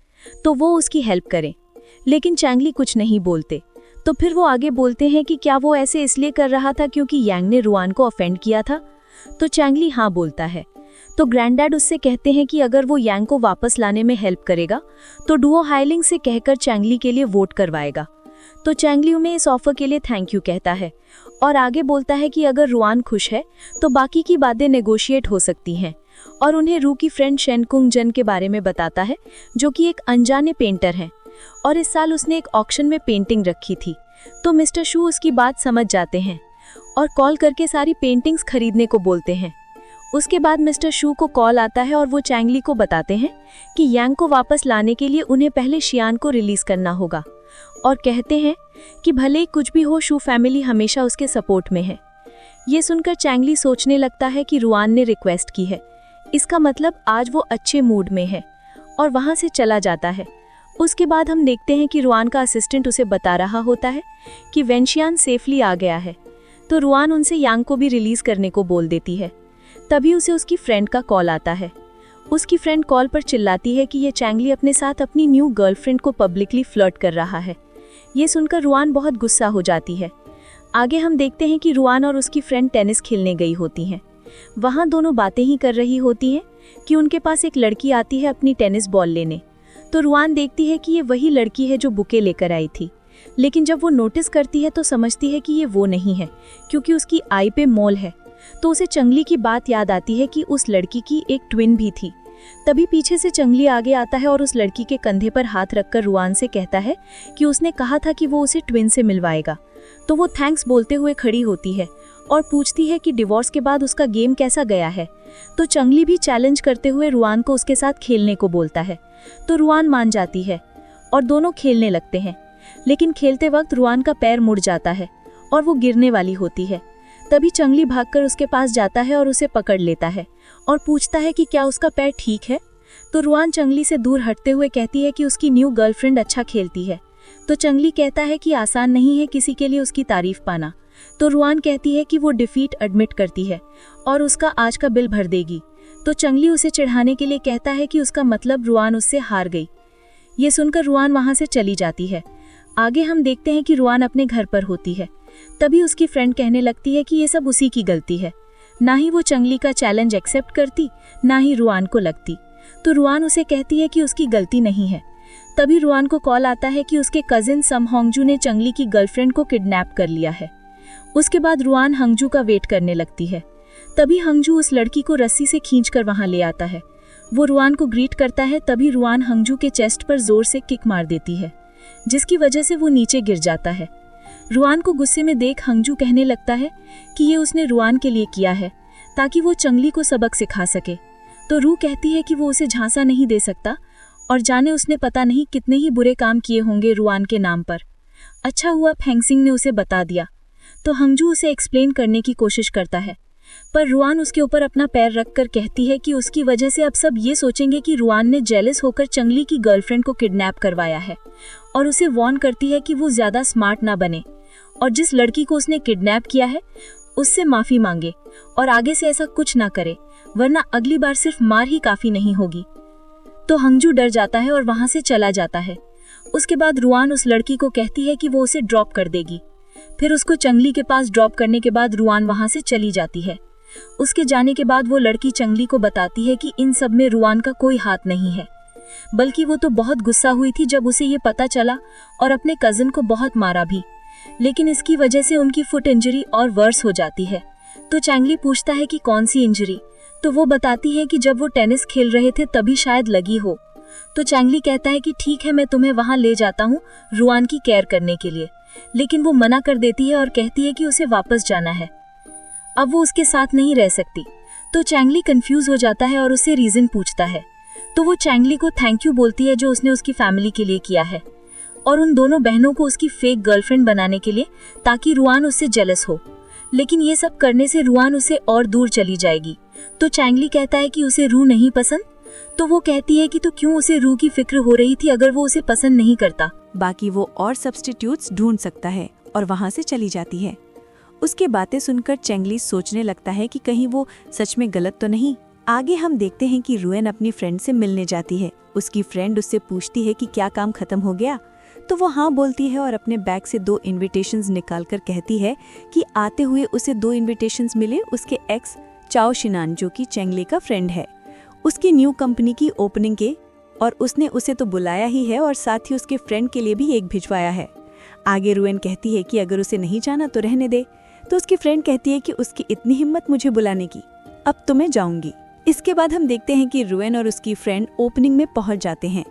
तो वो उसकी हेल्प करें। लेकिन चैंगली कुछ नहीं बोलते। तो फिर वो आगे बोलते हैं कि क्या वो ऐसे इसलिए कर रहा था क्योंकि यांग ने रुआन को ऑफेंड किया था। तो चैंगली हाँ बोलता है। तो ग्रैंडडैड उससे कहते हैं कि अगर वो यांग को वापस लाने में हेल्प करेगा तो डुओ हाइलिंग से कहकर चैंगली के लिए वोट करवाएगा। तो चैंगली उन्हें इस ऑफर के लिए थैंक यू कहता है और आगे बोलता है कि अगर रुआन खुश है तो बाकी की बातें नेगोशिएट हो सकती हैं, और उन्हें रू की फ्रेंड शेनकुंग जन के बारे में बताता है जो कि एक अनजाने पेंटर हैं और इस साल उसने एक ऑक्शन में पेंटिंग रखी थी। तो मिस्टर शू उसकी बात समझ जाते हैं और कॉल करके सारी पेंटिंग्स खरीदने को बोलते हैं। उसके बाद मिस्टर शू को कॉल आता है और वो चैंगली को बताते हैं कि यांग को वापस लाने के लिए उन्हें पहले शियान को रिलीज करना होगा और कहते हैं कि भले ही कुछ भी हो, शू फैमिली हमेशा उसके सपोर्ट में है। ये सुनकर चैंगली सोचने लगता है कि रुआन ने रिक्वेस्ट की है, इसका मतलब आज वो अच्छे मूड में है, और वहाँ से चला जाता है। उसके बाद हम देखते हैं कि रुआन का असिस्टेंट उसे बता रहा होता है कि वेंशियान सेफली आ गया है। तो रुआन उनसे यांग को भी रिलीज करने को बोल देती है। तभी उसे उसकी फ्रेंड का कॉल आता है। उसकी फ्रेंड कॉल पर चिल्लाती है कि ये चैंगली अपने साथ अपनी न्यू गर्लफ्रेंड को पब्लिकली फ्लर्ट कर रहा है। ये सुनकर रुआन बहुत गुस्सा हो जाती है। आगे हम देखते हैं कि रुआन और उसकी फ्रेंड टेनिस खेलने गई होती हैं। वहाँ दोनों बातें ही कर रही होती हैं कि उनके पास एक लड़की आती है अपनी टेनिस बॉल लेने। तो रुआन देखती है कि ये वही लड़की है जो बुके लेकर आई थी, लेकिन जब वो नोटिस करती है तो समझती है कि ये वो नहीं है क्योंकि उसकी आई पे मोल है। तो उसे चंगली की बात याद आती है कि उस लड़की की एक ट्विन भी थी। तभी पीछे से चंगली आगे आता है और उस लड़की के कंधे पर हाथ रखकर रुआन से कहता है कि उसने कहा था कि वो उसे ट्विन से मिलवाएगा। तो वो थैंक्स बोलते हुए खड़ी होती है और पूछती है कि डिवोर्स के बाद उसका गेम कैसा गया है। तो चंगली भी चैलेंज करते हुए रुआन को उसके साथ खेलने को बोलता है। तो रुआन मान जाती है और दोनों खेलने लगते हैं, लेकिन खेलते वक्त रुआन का पैर मुड़ जाता है और वो गिरने वाली होती है। तभी चंगली भागकर उसके पास जाता है और उसे पकड़ लेता है और पूछता है कि क्या उसका पैर ठीक है। तो रुआन चंगली से दूर हटते हुए कहती है कि उसकी न्यू गर्लफ्रेंड अच्छा खेलती है। तो चंगली कहता है कि आसान नहीं है किसी के लिए उसकी तारीफ पाना। तो रुआन कहती है कि वो डिफीट एडमिट करती है और उसका आज का बिल भर देगी। तो चंगली उसे चिढ़ाने के लिए कहता है कि उसका मतलब रुआन उससे हार गई। ये सुनकर रुआन वहां से चली जाती है। आगे हम देखते हैं कि रुआन अपने घर पर होती है। तभी उसकी फ्रेंड कहने लगती है कि ये सब उसी की गलती है, ना ही वो चंगली का चैलेंज एक्सेप्ट करती, ना ही रुआन को लगती। तो रुआन उसे कहती है कि उसकी गलती नहीं है। तभी रुआन को कॉल आता है कि उसके कजिन सम होंगजू ने चंगली की गर्लफ्रेंड को किडनैप कर लिया है। उसके बाद रुआन हंगजू का वेट करने लगती है। तभी हंगजू उस लड़की को रस्सी से खींचकर वहां ले आता है। वो रुआन को ग्रीट करता है। तभी रुआन हंगजू के चेस्ट पर जोर से किक मार देती है, जिसकी वजह से वो नीचे गिर जाता है। रुआन को गुस्से में देख हंगजू कहने लगता है कि ये उसने रुआन के लिए किया है ताकि वो चंगली को सबक सिखा सके। तो रू कहती है कि वो उसे झांसा नहीं दे सकता और जाने उसने पता नहीं कितने ही बुरे काम किए होंगे रुआन के नाम पर। अच्छा हुआ फेंगसिंग ने उसे बता दिया। तो हंगजू उसे एक्सप्लेन करने की कोशिश करता है, पर रुआन उसके ऊपर अपना पैर रखकर कहती है कि उसकी वजह से अब सब ये सोचेंगे कि रुआन ने जेलस होकर चंगली की गर्लफ्रेंड को किडनैप करवाया है, और उसे वार्न करती है कि वो ज्यादा स्मार्ट ना बने और जिस लड़की को उसने किडनैप किया है उससे माफी मांगे और आगे से ऐसा कुछ ना करे, वरना अगली बार सिर्फ मार ही काफी नहीं होगी। तो हंगजू डर जाता है और वहां से चला जाता है। उसके बाद रुआन उस लड़की को कहती है कि वो उसे ड्रॉप कर देगी। फिर उसको चंगली के पास ड्रॉप करने के बाद रुआन वहां से चली जाती है। उसके जाने के बाद वो लड़की चंगली को बताती है कि इन सब में रुआन का कोई हाथ नहीं है, बल्कि वो तो बहुत गुस्सा हुई थी जब उसे ये पता चला और अपने कजिन को बहुत मारा भी, लेकिन इसकी वजह से उनकी फुट इंजरी और वर्स हो जाती है। तो चैंगली पूछता है कि कौन सी इंजरी। तो वो बताती है कि जब वो टेनिस खेल रहे थे तभी शायद लगी हो। तो चैंगली कहता है कि ठीक है, मैं तुम्हें वहां ले जाता हूँ रुआन की केयर करने के लिए, लेकिन वो मना कर देती है और कहती है कि उसे वापस जाना है, अब वो उसके साथ नहीं रह सकती। तो चैंगली कंफ्यूज हो जाता है और उससे रीजन पूछता है। तो वो चैंगली को थैंक यू बोलती है जो उसने उसकी फैमिली के लिए किया है, और उन दोनों बहनों को उसकी फेक गर्लफ्रेंड बनाने के लिए, ताकि रुआन उससे जेलस हो। लेकिन ये सब करने से रुआन उससे और दूर चली जाएगी। तो चैंगली कहता है कि उसे रू नहीं पसंद। तो वो कहती है कि तो क्यों उसे रू की फिक्र हो रही थी अगर वो उसे पसंद नहीं करता।
बाकी वो और सब्स्टिट्यूट्स ढूंढ सकता है और वहां से चली जाती है। उसकी बातें सुनकर चैंगली सोचने लगता है कि कहीं वो सच में गलत तो नहीं। आगे हम देखते हैं कि रुएन अपनी फ्रेंड से मिलने जाती है। उसकी फ्रेंड उससे पूछती है कि क्या काम खत्म हो गया, तो वो हाँ बोलती है और अपने बैग से 2 इनविटेशंस निकालकर कहती है कि आते हुए उसे 2 इनविटेशंस मिले उसके एक्स चाओ शिनान, जो कि चैंगली का फ्रेंड है, उसकी न्यू कंपनी की ओपनिंग के, और उसने उसे तो बुलाया ही है और साथ ही उसके फ्रेंड के लिए भी एक भिजवाया है। आगे रुएन कहती है कि अगर उसे नहीं जाना तो रहने दे। तो उसकी फ्रेंड कहती है कि उसकी इतनी हिम्मत मुझे बुलाने की, अब तो मैं जाऊंगी। इसके बाद हम देखते हैं कि रुएन और उसकी फ्रेंड ओपनिंग में पहुंच जाते हैं।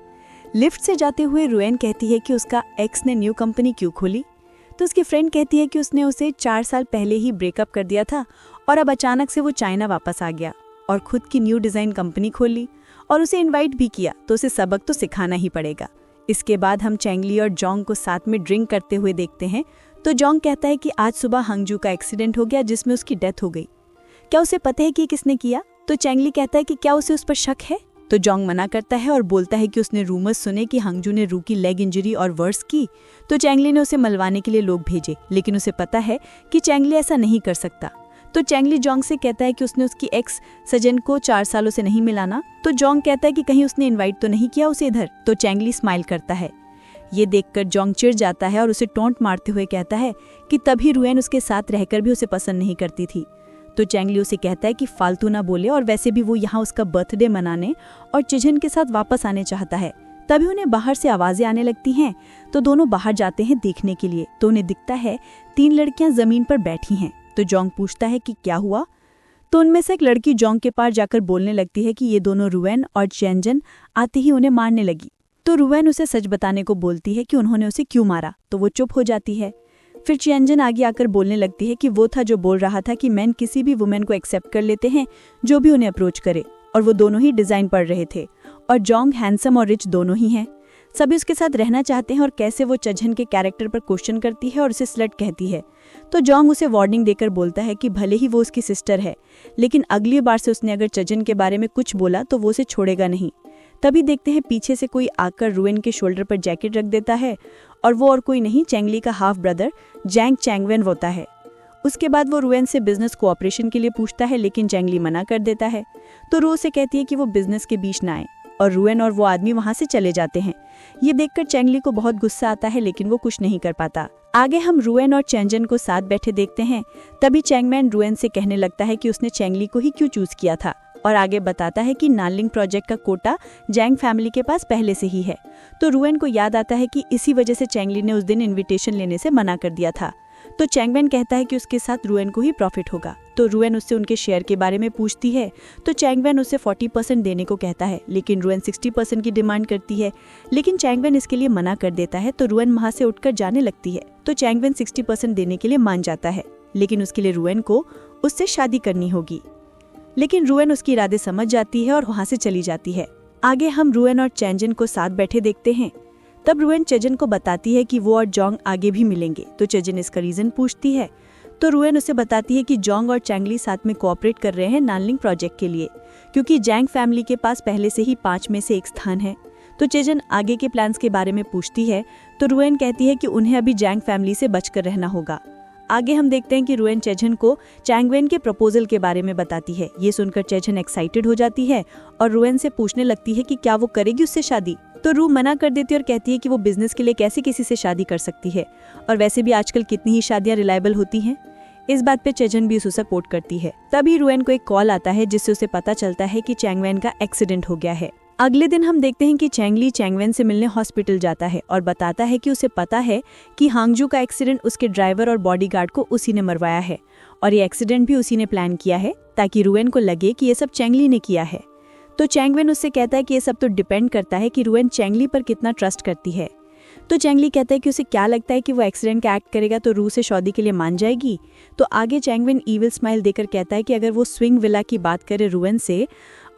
लिफ्ट से जाते हुए रुएन कहती है कि उसका एक्स ने न्यू कंपनी क्यों खोली। तो उसकी फ्रेंड कहती है कि उसने उसे 4 साल पहले ही ब्रेकअप कर दिया था और अब अचानक से वो चाइना वापस आ गया और खुद की न्यू डिज़ाइन कंपनी खोल ली और उसे इनवाइट भी किया, तो उसे सबक तो सिखाना ही पड़ेगा। इसके बाद हम चैंगली और जोंग को साथ में ड्रिंक करते हुए देखते हैं। तो जोंग कहता है कि आज सुबह हंगजू का एक्सीडेंट हो गया जिसमें उसकी डेथ हो गई, क्या उसे पता है कि किसने किया। तो चैंगली कहता है कि क्या उसे उस पर शक है। तो जोंग मना करता है और बोलता है कि उसने रूमर्स सुने कि हंगजू ने रू की लेग इंजरी और वर्स की, तो चैंगली ने उसे मलवाने के लिए लोग भेजे, लेकिन उसे पता है कि चैंगली ऐसा नहीं कर सकता। तो चैंगली जोंग से कहता है कि उसने उसकी एक्स सजन को 4 सालों से नहीं मिलाना। तो जोंग कहता है कि कहीं उसने इनवाइट तो नहीं किया उसे इधर। तो चैंगली स्माइल करता है। ये देखकर जोंग चिढ़ जाता है और उसे टोंट मारते हुए कहता है कि तभी रुएन उसके साथ रहकर भी उसे पसंद नहीं करती थी। तो चैंगली उसे कहता है कि फालतू ना बोले, और वैसे भी वो यहाँ उसका बर्थडे मनाने और चिजन के साथ वापस आने चाहता है। तभी उन्हें बाहर से आवाजें आने लगती हैं। तो दोनों बाहर जाते हैं देखने के लिए। तो उन्हें दिखता है 3 लड़कियां जमीन पर बैठी हैं। तो जोंग पूछता है कि क्या हुआ। तो उनमें से एक लड़की जोंग के पास जाकर बोलने लगती है कि ये दोनों रुएन और चेंजन आते ही उन्हें मारने लगी। तो रुएन उसे सच बताने को बोलती है कि उन्होंने उसे क्यों मारा। तो वो चुप हो जाती है। फिर चेंजन आगे आकर बोलने लगती है कि वो था जो बोल रहा था कि मैन किसी भी वुमेन को एक्सेप्ट कर लेते हैं जो भी उन्हें अप्रोच करे, और वो दोनों ही डिजाइन पढ़ रहे थे और जोंग हैंडसम और रिच दोनों ही हैं। सभी उसके साथ रहना चाहते हैं और कैसे वो चजन के कैरेक्टर पर क्वेश्चन करती है और उसे स्लट कहती है। तो जोंग उसे वार्निंग देकर बोलता है कि भले ही वो उसकी सिस्टर है, लेकिन अगली बार से उसने अगर चजन के बारे में कुछ बोला तो वो उसे छोड़ेगा नहीं। तभी देखते हैं पीछे से कोई आकर रुएन के शोल्डर पर जैकेट रख देता है, और वो और कोई नहीं चैंगली का हाफ ब्रदर जैंग चैंगवेन होता है। उसके बाद वो रुएन से बिजनेस कोऑपरेशन के लिए पूछता है, लेकिन चैंगली मना कर देता है। तो रू से कहती है कि वो बिजनेस के बीच ना आए, और रुएन और वो आदमी वहां से चले जाते हैं। ये देखकर चैंगली को बहुत गुस्सा आता है, लेकिन वो कुछ नहीं कर पाता। आगे हम रुएन और चेंजन को साथ बैठे देखते हैं। तभी चैंगमैन रुएन से कहने लगता है कि उसने चैंगली को ही क्यों चूज किया था, और आगे बताता है कि नानलिंग प्रोजेक्ट का कोटा जैंग फैमिली के पास पहले से ही है। तो रुएन को याद आता है कि इसी वजह से चैंगली ने उस दिन इनविटेशन लेने से मना कर दिया था। तो चैंगमैन कहता है कि उसके साथ रुएन को ही प्रॉफिट होगा। तो रुएन उससे उनके शेयर के बारे में पूछती है। तो चैंगमैन उसे 40% देने को कहता है, लेकिन रुएन 60% की डिमांड करती है, लेकिन चैंगमैन इसके लिए मना कर देता है। तो रुएन वहां से उठकर जाने लगती है। तो चैंगमैन 60% देने के लिए मान जाता है, लेकिन उसके लिए रुएन को उससे शादी करनी होगी। लेकिन रुएन उसकी इरादे समझ जाती है और वहां से चली जाती है। आगे हम रुएन और चेंजन को साथ बैठे देखते हैं। तब रुएन चेजन को बताती है कि वो और जोंग आगे भी मिलेंगे। तो चेजन इसका रीजन पूछती है। तो रुएन उसे बताती है कि जोंग और चैंगली साथ में कोऑपरेट कर रहे हैं नानलिंग प्रोजेक्ट के लिए, क्योंकि जैंग फैमिली के पास पहले से ही 5 में से 1 स्थान है। तो चेजन आगे के प्लान्स के बारे में पूछती है। तो रुएन कहती है कि उन्हें अभी जैंग फैमिली से बचकर रहना होगा। आगे हम देखते हैं कि रुएन चेजन को चैंगवेन के प्रपोजल के बारे में बताती है। ये सुनकर चेजन एक्साइटेड हो जाती है और रुएन से पूछने लगती है कि क्या वो करेगी उससे शादी। तो रू मना कर देती है और कहती है कि वो बिजनेस के लिए कैसे किसी से शादी कर सकती है, और वैसे भी आजकल कितनी ही शादियां रिलायबल होती हैं। इस बात पे चेजन भी उसे सपोर्ट करती है। तभी रुएन को एक कॉल आता है जिससे उसे पता चलता है कि चैंगवेन का एक्सीडेंट हो गया है। अगले दिन हम देखते हैं कि चैंगली चैंगवेन से मिलने हॉस्पिटल जाता है और बताता है कि उसे पता है कि हांगजू का एक्सीडेंट उसके ड्राइवर और बॉडीगार्ड को उसी ने मरवाया है, और ये एक्सीडेंट भी उसी ने प्लान किया है ताकि रुएन को लगे कि ये सब चैंगली ने किया है। तो चैंगवेन उससे कहता है कि ये सब तो डिपेंड करता है कि रुएन चैंगली पर कितना ट्रस्ट करती है। तो चैंगली कहता है कि उसे क्या लगता है कि वो एक्सीडेंट का एक्ट करेगा तो रू से शादी के लिए मान जाएगी। तो आगे चैंगवेन ईविल स्माइल देकर कहता है कि अगर वो स्विंग विला की बात करे रुएन से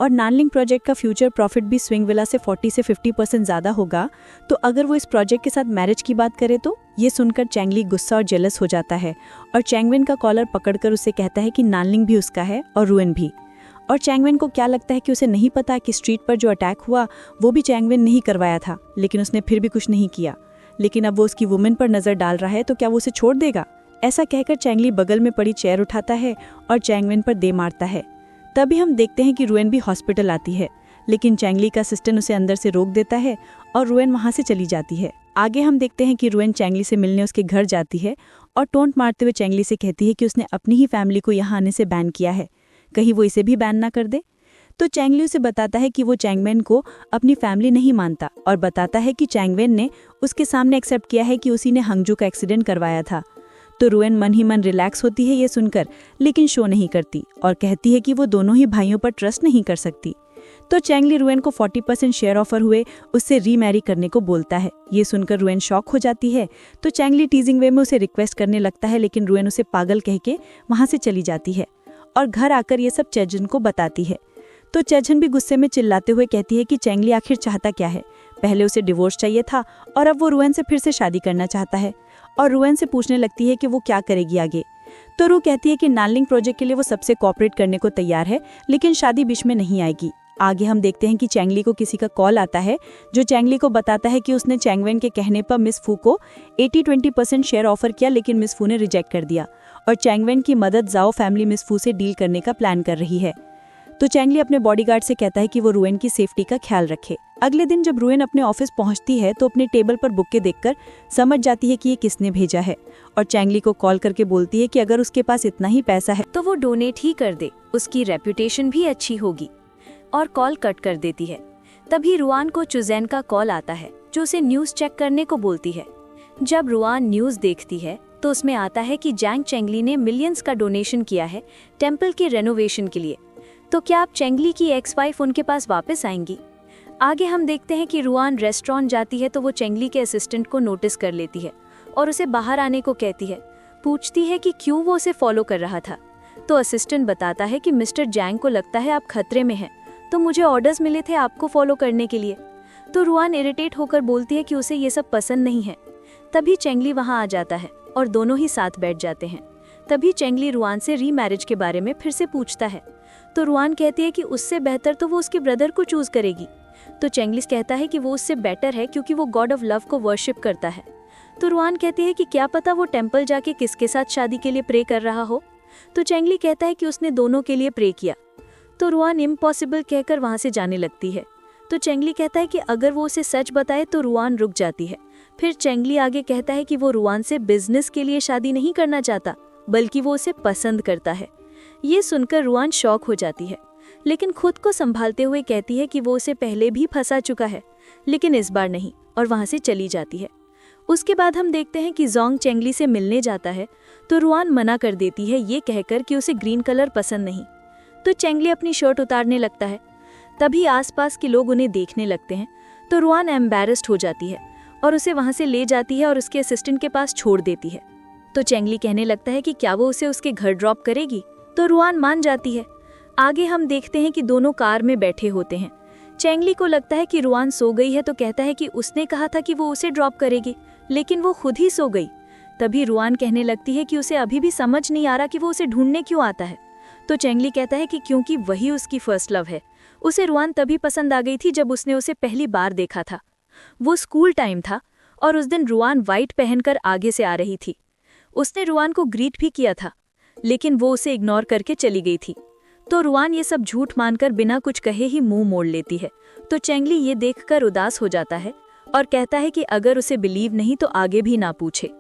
और नानलिंग प्रोजेक्ट का फ्यूचर प्रॉफिट भी स्विंग विला से 40 से 50% ज़्यादा होगा, तो अगर वो इस प्रोजेक्ट के साथ मैरिज की बात करे तो ये सुनकर चैंगली गुस्सा और जेलस हो जाता है और चैंगवेन का कॉलर पकड़कर उसे कहता है कि नानलिंग भी उसका है और रुएन भी। और चैंगवेन को क्या लगता है कि उसे नहीं पता कि स्ट्रीट पर जो अटैक हुआ वो भी चैंगवेन नहीं करवाया था, लेकिन उसने फिर भी कुछ नहीं किया। लेकिन अब वो उसकी वुमेन पर नज़र डाल रहा है तो क्या वो उसे छोड़ देगा? ऐसा कहकर चैंगली बगल में पड़ी चेयर उठाता है और चैंगवेन पर दे मारता है। तभी हम देखते हैं कि रुएन भी हॉस्पिटल आती है, लेकिन चैंगली का असिस्टेंट उसे अंदर से रोक देता है और रुएन वहाँ से चली जाती है। आगे हम देखते हैं कि रुएन चैंगली से मिलने उसके घर जाती है और टोंट मारते हुए चैंगली से कहती है कि उसने अपनी ही फैमिली को यहाँ आने से बैन किया है, कहीं वो इसे भी बैन ना कर दे। तो चैंगली उसे बताता है कि वो चैंगवेन को अपनी फैमिली नहीं मानता और बताता है कि चैंगवेन ने उसके सामने एक्सेप्ट किया है कि उसी ने हंगजू का एक्सीडेंट करवाया था। तो रुएन मन ही मन रिलैक्स होती है ये सुनकर, लेकिन शो नहीं करती और कहती है कि वो दोनों ही भाइयों पर ट्रस्ट नहीं कर सकती। तो चैंगली रुएन को 40% शेयर ऑफर हुए उससे रीमैरी करने को बोलता है। ये सुनकर रुएन शॉक हो जाती है। तो चैंगली टीजिंग वे में उसे रिक्वेस्ट करने लगता है, लेकिन रुएन उसे पागल कह के वहाँ से चली जाती है और घर आकर ये सब चेजन को बताती है। तो चेजन भी गुस्से में चिल्लाते हुए कहती है कि चैंगली आखिर चाहता क्या है, पहले उसे डिवोर्स चाहिए था और अब वो रुएन से फिर से शादी करना चाहता है। और रुएन से पूछने लगती है कि वो क्या करेगी आगे। तो रू कहती है कि नानलिंग प्रोजेक्ट के लिए वो सबसे कोऑपरेट करने को तैयार है, लेकिन शादी बीच में नहीं आएगी। आगे हम देखते हैं कि चैंगली को किसी का कॉल आता है जो चैंगली को बताता है कि उसने चैंगवेन के कहने पर मिस फू को 80-20% शेयर ऑफर किया, लेकिन मिस फू ने रिजेक्ट कर दिया और चैंगवेन की मदद जाओ फैमिली मिस फू से डील करने का प्लान कर रही है। तो चैंगली अपने बॉडीगार्ड से कहता है कि वो रुएन की सेफ्टी का ख्याल रखे। अगले दिन जब रुएन अपने ऑफिस पहुंचती है तो अपने टेबल पर बुक के देखकर समझ जाती है कि ये किसने भेजा है और चैंगली को कॉल करके बोलती है कि अगर उसके पास इतना ही पैसा है
तो वो डोनेट ही कर दे, उसकी रेपुटेशन भी अच्छी होगी, और कॉल कट कर देती है। तभी रुआन को चुजैन का कॉल आता है जो उसे न्यूज़ चेक करने को बोलती है। जब रुआन न्यूज़ देखती है तो उसमें आता है कि जैंग चेंगली ने मिलियंस का डोनेशन किया है टेम्पल के रेनोवेशन के लिए। तो क्या अब चेंगली की एक्स वाइफ उनके पास वापस आएंगी? आगे हम देखते हैं कि रुआन रेस्टोरेंट जाती है तो वो चेंगली के असिस्टेंट को नोटिस कर लेती है और उसे बाहर आने को कहती है। पूछती है कि क्यों वो उसे फॉलो कर रहा था। तो असिस्टेंट बताता है कि मिस्टर जैंग को लगता है आप खतरे में हैं, तो मुझे ऑर्डर्स मिले थे आपको फॉलो करने के लिए। तो रुआन इरिटेट होकर बोलती है कि उसे ये सब पसंद नहीं है। तभी चेंगली वहाँ आ जाता है और दोनों ही साथ बैठ जाते हैं। तभी चेंगली रुआन से रीमैरिज के बारे में फिर से पूछता है। तो रुआन कहती है कि उससे बेहतर तो वो उसके ब्रदर को चूज करेगी। तो चेंगलिस कहता है कि वो उससे बेटर है क्योंकि वो गॉड ऑफ लव को वर्शिप करता है। तो रुआन कहती है कि क्या पता वो टेम्पल जाके किसके साथ शादी के लिए प्रे कर रहा हो। तो चेंगली कहता है कि उसने दोनों के लिए प्रे किया। तो रुआन इम्पॉसिबल कहकर वहां से जाने लगती है। तो चेंगली कहता है कि अगर वो उसे सच बताए तो रुआन रुक जाती है। फिर चेंगली आगे कहता है कि वो रुआन से बिजनेस के लिए शादी नहीं करना चाहता, बल्कि वो उसे पसंद करता है। ये सुनकर रुआन शॉक हो जाती है, लेकिन खुद को संभालते हुए कहती है कि वो उसे पहले भी फंसा चुका है, लेकिन इस बार नहीं, और वहां से चली जाती है। उसके बाद हम देखते हैं कि जोंग चेंगली से मिलने जाता है तो रुआन मना कर देती है ये कहकर कि उसे ग्रीन कलर पसंद नहीं। तो चेंगली अपनी शर्ट उतारने लगता है। तभी आसपास के लोग उन्हें देखने लगते हैं तो रुआन एम्बैरेस्ड हो जाती है और उसे वहां से ले जाती है और उसके असिस्टेंट के पास छोड़ देती है। तो चेंगली कहने लगता है कि क्या वो उसे उसके घर ड्रॉप करेगी। तो रुआन मान जाती है। आगे हम देखते हैं कि दोनों कार में बैठे होते हैं। चेंगली को लगता है कि रुआन सो गई है तो कहता है कि उसने कहा था कि वो उसे ड्रॉप करेगी, लेकिन वो खुद ही सो गई। तभी रुआन कहने लगती है कि उसे अभी भी समझ नहीं आ रहा कि वो उसे ढूंढने क्यों आता है। तो चेंगली कहता है कि क्योंकि वही उसकी फर्स्ट लव है। उसे रुआन तभी पसंद आ गई थी जब उसने उसे पहली बार देखा था। वो स्कूल टाइम था और उस दिन रुआन व्हाइट पहनकर आगे से आ रही थी। उसने रुआन को ग्रीट भी किया था, लेकिन वो उसे इग्नोर करके चली गई थी। तो रुआन ये सब झूठ मानकर बिना कुछ कहे ही मुंह मोड़ लेती है। तो चेंगली ये देखकर उदास हो जाता है और कहता है कि अगर उसे बिलीव नहीं तो आगे भी ना पूछे।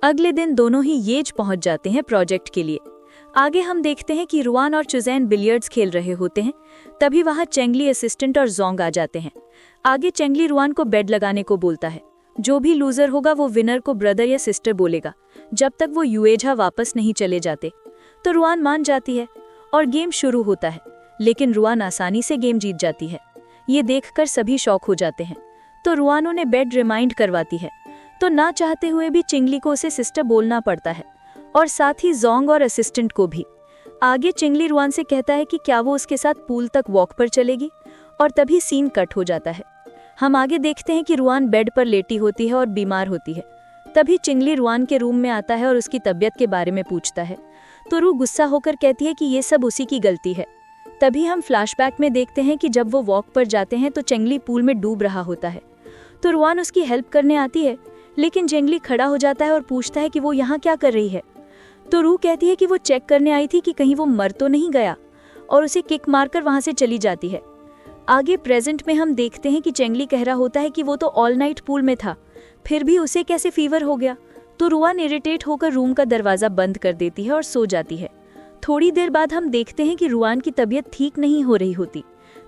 अगले दिन दोनों ही येज पहुंच जाते हैं प्रोजेक्ट के लिए। आगे हम देखते हैं कि रुआन और चुजैन बिलियर्ड्स खेल रहे होते हैं। तभी वहां चेंगली असिस्टेंट और जोंग आ जाते हैं। आगे चेंगली रुआन को बेड लगाने को बोलता है। जो भी लूजर होगा वो विनर को ब्रदर या सिस्टर बोलेगा, जब तक वो युएझा वापस नहीं चले जाते। तो रुआन मान जाती है और गेम शुरू होता है, लेकिन रुआन आसानी से गेम जीत जाती है। ये देखकर सभी शॉक हो जाते हैं। तो रुआन उन्हें बेड रिमाइंड करवाती है, तो ना चाहते हुए भी चिंगली को उसे सिस्टर बोलना पड़ता है, और साथ ही जोंग और असिस्टेंट को भी। आगे चिंगली रुआन से कहता है कि क्या वो उसके साथ पूल तक वॉक पर चलेगी, और तभी सीन कट हो जाता है। हम आगे देखते हैं कि रुआन बेड पर लेटी होती है और बीमार होती है। तभी चिंगली रुआन के रूम में आता है और उसकी तबीयत के बारे में पूछता है, तो रू गुस्सा होकर कहती है कि ये सब उसी की गलती है। तभी हम फ्लैशबैक में देखते हैं कि जब वो वॉक पर जाते हैं तो चिंगली पूल में डूब रहा होता है। तो रुआन उसकी हेल्प करने आती है, लेकिन चिंगली खड़ा हो जाता है और पूछता है कि वो यहाँ क्या कर रही है। तो रू कहती है कि वो चेक करने आई थी कि कहीं वो मर तो नहीं गया, और उसे किक मारकर वहां से चली जाती है। आगे प्रेजेंट में हम देखते हैं कि चिंगली कह रहा होता है कि वो तो ऑल नाइट पूल में था, फिर भी उसे कैसे फीवर हो गया। तो रुआन इरिटेट होकर रूम का दरवाजा बंद कर देती है और सो जाती है। थोड़ी देर बाद हम देखते हैं कि रुआन की तबीयत ठीक नहीं हो रही होती।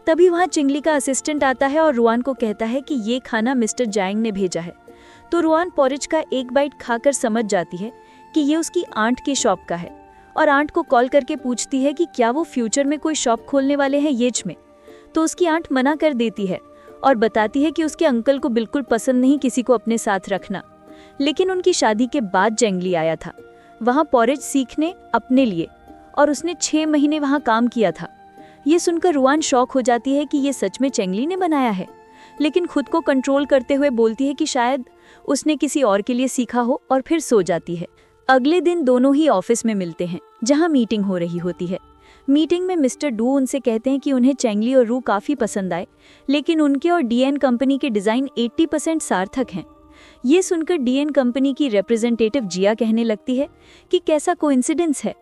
तभी वहाँ चिंगली का असिस्टेंट आता है और रुआन को कहता है कि ये खाना मिस्टर जैंग ने भेजा है। तो रुआन पॉरेज का एक बाइट खाकर समझ जाती है कि ये उसकी आंट की शॉप का है, और आंट को कॉल करके पूछती है कि क्या वो फ्यूचर में कोई शॉप खोलने वाले हैं येज में। तो उसकी आंट मना कर देती है और बताती है कि उसके अंकल को बिल्कुल पसंद नहीं किसी को अपने साथ रखना। लेकिन उनकी शादी के बाद जेंगली आया था वहाँ पॉरेज सीखने अपने लिए, और उसने 6 महीने वहाँ काम किया था। ये सुनकर रुआन शॉक हो जाती है कि ये सच में चेंगली ने बनाया है, लेकिन खुद को कंट्रोल करते हुए बोलती है कि शायद उसने किसी और के लिए सीखा हो, और फिर सो जाती है। अगले दिन दोनों ही ऑफिस में मिलते हैं जहाँ मीटिंग हो रही होती है। मीटिंग में मिस्टर डू उनसे कहते हैं कि उन्हें चेंगली और रू काफ़ी पसंद आए, लेकिन उनके और डीएन कंपनी के डिज़ाइन 80% सार्थक हैं। ये सुनकर डीएन कंपनी की रिप्रेजेंटेटिव जिया कहने लगती है कि कैसा कोइंसिडेंस है।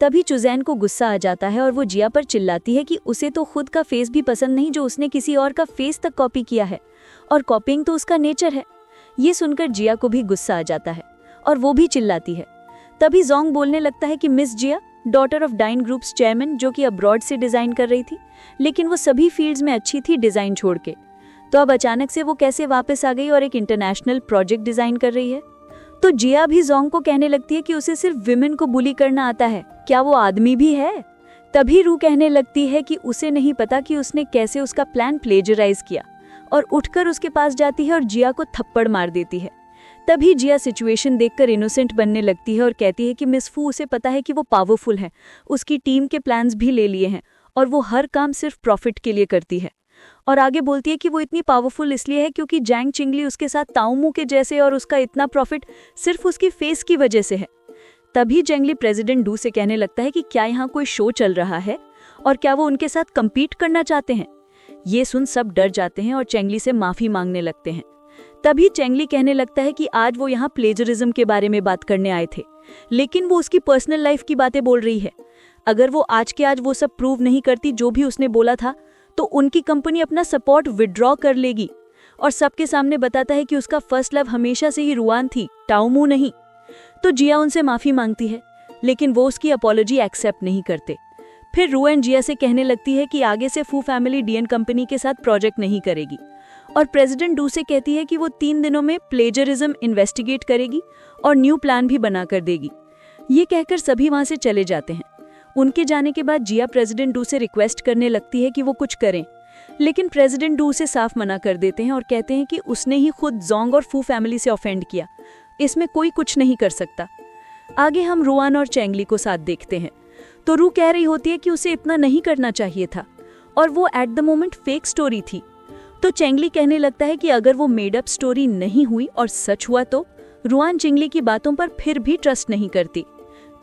तभी चुजैन को गुस्सा आ जाता है और वो जिया पर चिल्लाती है कि उसे तो खुद का फेस भी पसंद नहीं जो उसने किसी और का फेस तक कॉपी किया है, और कॉपिंग तो उसका नेचर है। ये सुनकर जिया को भी गुस्सा आ जाता है और वो भी चिल्लाती है। तभी जोंग बोलने लगता है कि miss Jiya, daughter of dine group's chairman, जो कि अब्रॉड से डिज़ाइन कर रही थी, लेकिन वो सभी फील्ड्स में अच्छी थी डिज़ाइन छोड़ के, तो अब अचानक से वो कैसे वापस आ गई और एक इंटरनेशनल प्रोजेक्ट डिज़ाइन कर रही है। तो जिया भी जोंग को कहने लगती है कि उसे सिर्फ विमेन को बुली करना आता है, क्या वो आदमी भी है। तभी रू कहने लगती है कि उसे नहीं पता कि उसने कैसे उसका प्लान प्लेजराइज किया, और उठकर उसके पास जाती है और जिया को थप्पड़ मार देती है। तभी जिया सिचुएशन देखकर इनोसेंट बनने लगती है और कहती है कि मिस फू उसे पता है कि वो पावरफुल है, उसकी टीम के प्लान्स भी ले लिए हैं, और वो हर काम सिर्फ प्रॉफिट के लिए करती है। और आगे बोलती है कि वो इतनी पावरफुल इसलिए है क्योंकि जैंग चिंगली उसके साथ ताऊमू के जैसे, और उसका इतना प्रॉफिट सिर्फ उसकी फेस की वजह से है। तभी जेंगली प्रेसिडेंट डू से कहने लगता है कि क्या यहाँ कोई शो चल रहा है और क्या वो उनके साथ कम्पीट करना चाहते हैं। ये सुन सब डर जाते हैं और चेंगली से माफी मांगने लगते हैं। तभी चेंगली कहने लगता है कि आज वो यहाँ प्लेजरिज्म के बारे में बात करने आए थे, लेकिन वो उसकी पर्सनल लाइफ की बातें बोल रही है। अगर वो आज के आज वो सब प्रूव नहीं करती जो भी उसने बोला था, तो उनकी कंपनी अपना सपोर्ट विड्रॉ कर लेगी। और सबके सामने बताता है कि उसका फर्स्ट लव हमेशा से ही रुआन थी, ताऊमू नहीं। तो जिया उनसे माफी मांगती है, लेकिन वो उसकी अपॉलॉजी एक्सेप्ट नहीं करते। फिर रू एंड जिया से कहने लगती है कि आगे से फू फैमिली डीएन कंपनी के साथ प्रोजेक्ट नहीं करेगी, और प्रेसिडेंट डू से कहती है कि वो 3 दिनों में प्लेजरिज्म इन्वेस्टिगेट करेगी और न्यू प्लान भी बना कर देगी। ये कहकर सभी वहां से चले जाते हैं। उनके जाने के बाद जिया प्रेसिडेंट डू से रिक्वेस्ट करने लगती है कि वो कुछ करें, लेकिन प्रेसिडेंट डू से साफ मना कर देते हैं और कहते हैं कि उसने ही खुद जोंग और फू फैमिली से ऑफेंड किया, इसमें कोई कुछ नहीं कर सकता। आगे हम रुआन और चेंगली को साथ देखते हैं। तो रू कह रही होती है कि उसे इतना नहीं करना चाहिए था, और वो at the moment fake story थी। तो चेंगली कहने लगता है कि अगर वो मेड अप स्टोरी नहीं हुई और सच हुआ तो रुआन चिंगली की बातों पर फिर भी ट्रस्ट नहीं करती।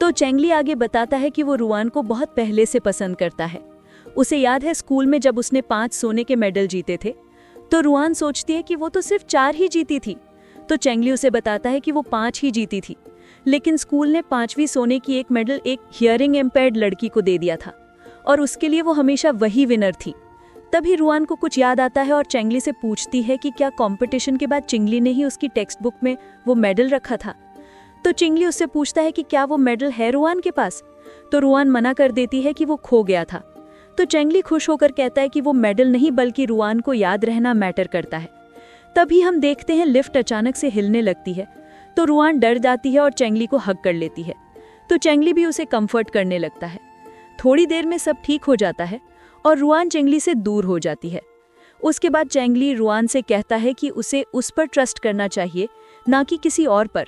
तो चेंगली आगे बताता है कि वो रुआन को बहुत पहले से पसंद करता है। उसे याद है स्कूल में जब उसने 5 सोने के मेडल जीते थे, तो रुआन सोचती है कि वो तो सिर्फ 4 ही जीती थी। तो चेंगली उसे बताता है कि वो 5 ही जीती थी, लेकिन स्कूल ने 5वीं सोने की एक मेडल एक हियरिंग इम्पेयर्ड लड़की को दे दिया था, और उसके लिए वो हमेशा वही विनर थी। तभी रुआन को कुछ याद आता है और चेंगली से पूछती है कि क्या कंपटीशन के बाद चिंगली ने ही उसकी टेक्स्ट बुक में वो मेडल रखा था। तो चिंगली उससे पूछता है कि क्या वो मेडल है रुआन के पास, तो रुआन मना कर देती है कि वो खो गया था। तो चेंगली खुश होकर कहता है कि वो मेडल नहीं बल्कि रुआन को याद रहना मैटर करता है। तभी हम देखते हैं लिफ्ट अचानक से हिलने लगती है, तो रुआन डर जाती है और चेंगली को हग कर लेती है। तो चेंगली भी उसे कंफर्ट करने लगता है। थोड़ी देर में सब ठीक हो जाता है
और रुआन चेंगली से दूर हो जाती है। उसके बाद चेंगली रुआन से कहता है कि उसे उस पर ट्रस्ट करना चाहिए, ना कि किसी और पर।